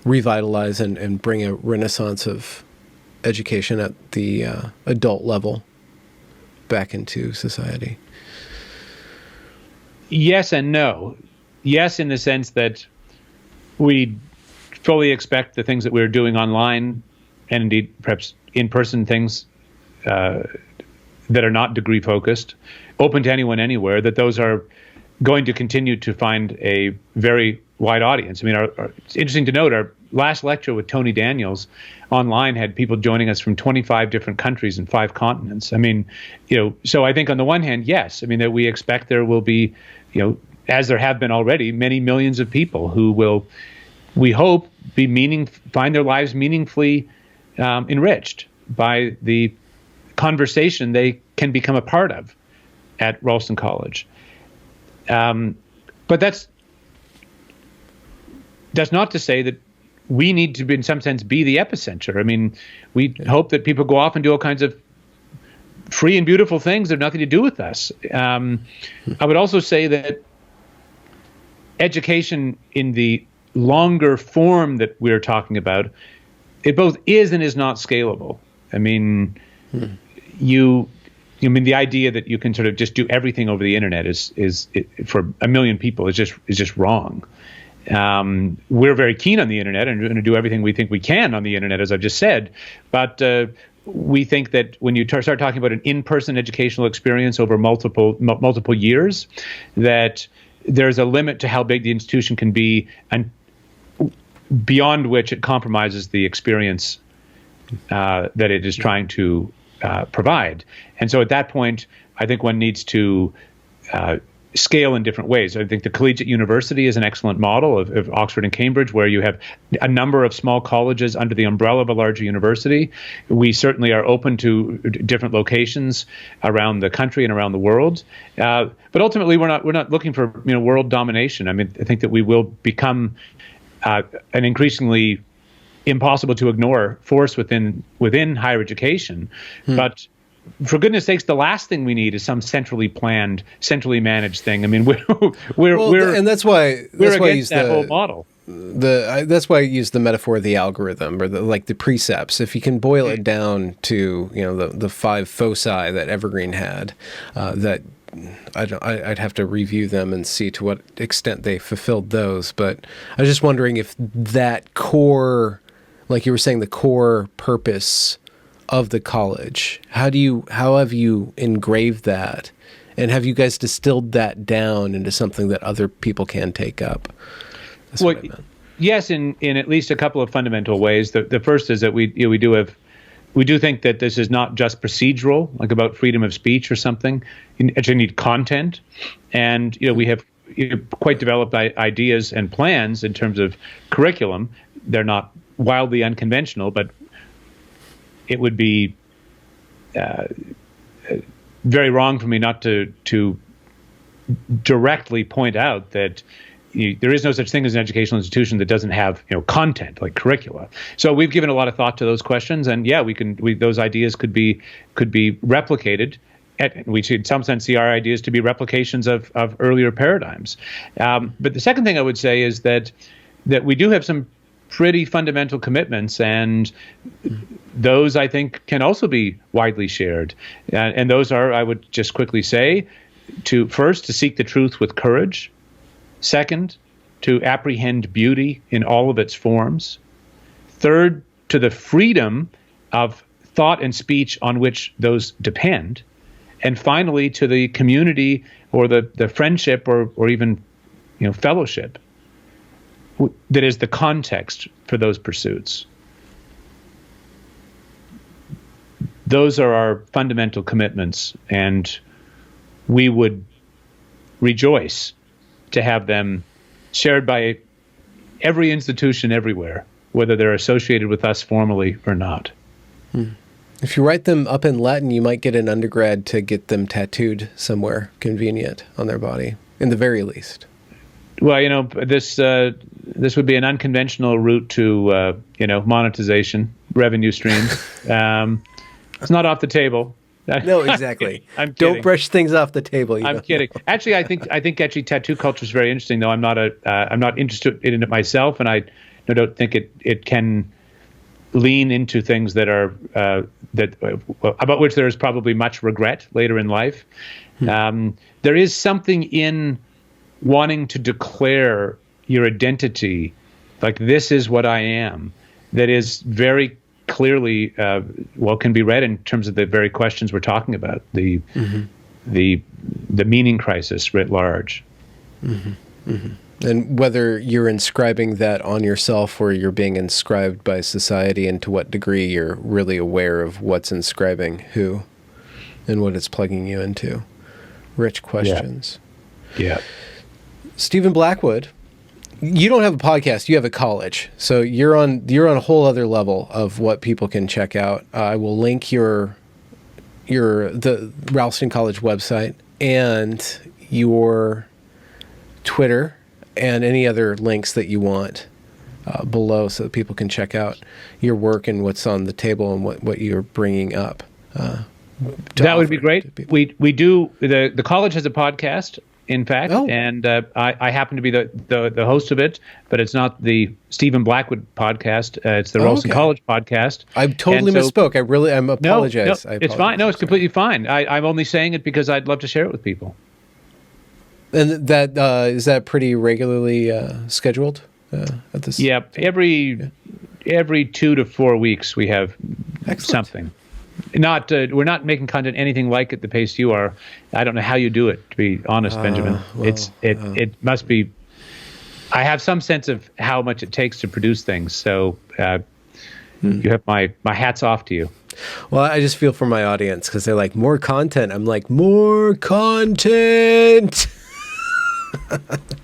revitalize, and bring a renaissance of education at the adult level back into society? Yes and no. Yes, in the sense that we fully expect the things that we're doing online, and indeed perhaps in-person things, that are not degree focused, open to anyone anywhere, that those are going to continue to find a very wide audience. I mean, it's interesting to note our last lecture with Tony Daniels online had people joining us from 25 different countries and 5 continents. I mean, so I think on the one hand, yes, I mean, that we expect there will be, as there have been already, many millions of people who will, we hope, find their lives meaningfully enriched by the conversation they can become a part of at Ralston College. But that's not to say that we need to, in some sense, be the epicenter. I mean, we hope that people go off and do all kinds of free and beautiful things that have nothing to do with us. I would also say that education in the longer form that we're talking about, it both is and is not scalable. I mean, the idea that you can sort of just do everything over the internet is for a million people is just wrong. We're very keen on the internet and going to do everything we think we can on the internet, as I've just said. But we think that when you start talking about an in-person educational experience over multiple years, that there's a limit to how big the institution can be, and beyond which it compromises the experience that it is trying to provide. And so at that point, I think one needs to scale in different ways. I think the collegiate university is an excellent model of Oxford and Cambridge, where you have a number of small colleges under the umbrella of a larger university. We certainly are open to different locations around the country and around the world. But ultimately, we're not looking for world domination. I mean, I think that we will become an increasingly impossible to ignore force within higher education. But for goodness sakes, the last thing we need is some centrally planned, centrally managed thing. I mean, we're and that's why I use that whole model. That's why I use the metaphor of the algorithm, or the precepts. If you can boil it down to the 5 foci that Evergreen had, that I'd have to review them and see to what extent they fulfilled those. But I was just wondering if that core, like you were saying, the core purpose of the college, how have you engraved that, and have you guys distilled that down into something that other people can take up? That's what I meant. Yes, in at least a couple of fundamental ways. The first is that we do think that this is not just procedural, like about freedom of speech or something. You actually need content, and we have quite developed ideas and plans in terms of curriculum. They're not wildly unconventional, but it would be very wrong for me not to directly point out that there is no such thing as an educational institution that doesn't have content like curricula. So we've given a lot of thought to those questions, and those ideas could be replicated. We should, in some sense, see our ideas to be replications of earlier paradigms. But the second thing I would say is that we do have some pretty fundamental commitments, and those, I think, can also be widely shared. And those are, I would just quickly say, to seek the truth with courage. Second, to apprehend beauty in all of its forms. Third, to the freedom of thought and speech on which those depend. And finally, to the community or the friendship or even fellowship that is the context for those pursuits. Those are our fundamental commitments, and we would rejoice to have them shared by every institution everywhere, whether they're associated with us formally or not. If you write them up in Latin, you might get an undergrad to get them tattooed somewhere convenient on their body, in the very least. Well, this would be an unconventional route to monetization, revenue streams. It's not off the table. No, exactly. I'm kidding. Don't brush things off the table. I'm kidding. Actually, I think tattoo culture is very interesting. Though I'm not interested in it myself, and I don't think it can lean into things that are about which there is probably much regret later in life. There is something in wanting to declare your identity, like this is what I am, that is very clearly can be read in terms of the very questions we're talking about, the meaning crisis writ large. And whether you're inscribing that on yourself or you're being inscribed by society, and to what degree you're really aware of what's inscribing who and what it's plugging you into. Rich questions. Yeah. Stephen Blackwood, you don't have a podcast, you have a college. So you're on a whole other level of what people can check out. I will link the Ralston College website and your Twitter and any other links that you want below so that people can check out your work and what's on the table and what you're bringing up. That would be great. We do, the college has a podcast, in fact, and I happen to be the host of it, but it's not the Stephen Blackwood podcast. It's the Ralston College podcast. I totally misspoke. I apologize. No, it's fine. No, it's completely fine. I'm only saying it because I'd love to share it with people. And that is that pretty regularly scheduled at this? Yeah, every 2 to 4 weeks we have something. We're not making content anything like at the pace you are. I don't know how you do it, to be honest, Benjamin. It must be. I have some sense of how much it takes to produce things. So you have my hats off to you. Well, I just feel for my audience because they're like, more content. I'm like, more content.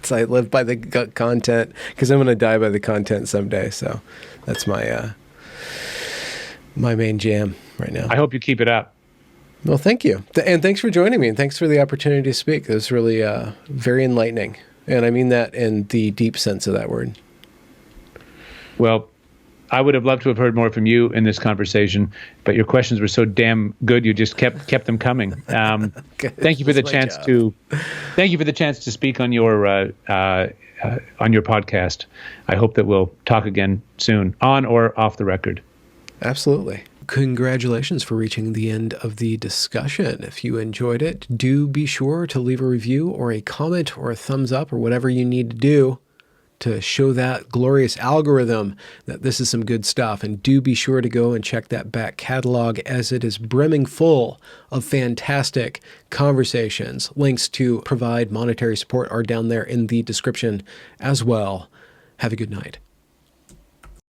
So I live by the content because I'm going to die by the content someday. So that's my my main jam right now. I hope you keep it up. Well, thank you. And thanks for joining me. And thanks for the opportunity to speak. It was really very enlightening. And I mean that in the deep sense of that word. Well, I would have loved to have heard more from you in this conversation, but your questions were so damn good. You just kept them coming. Thank you for the chance to speak on your podcast. I hope that we'll talk again soon, on or off the record. Absolutely. Congratulations for reaching the end of the discussion. If you enjoyed it, do be sure to leave a review or a comment or a thumbs up or whatever you need to do to show that glorious algorithm that this is some good stuff. And do be sure to go and check that back catalog, as it is brimming full of fantastic conversations. Links to provide monetary support are down there in the description as well. Have a good night.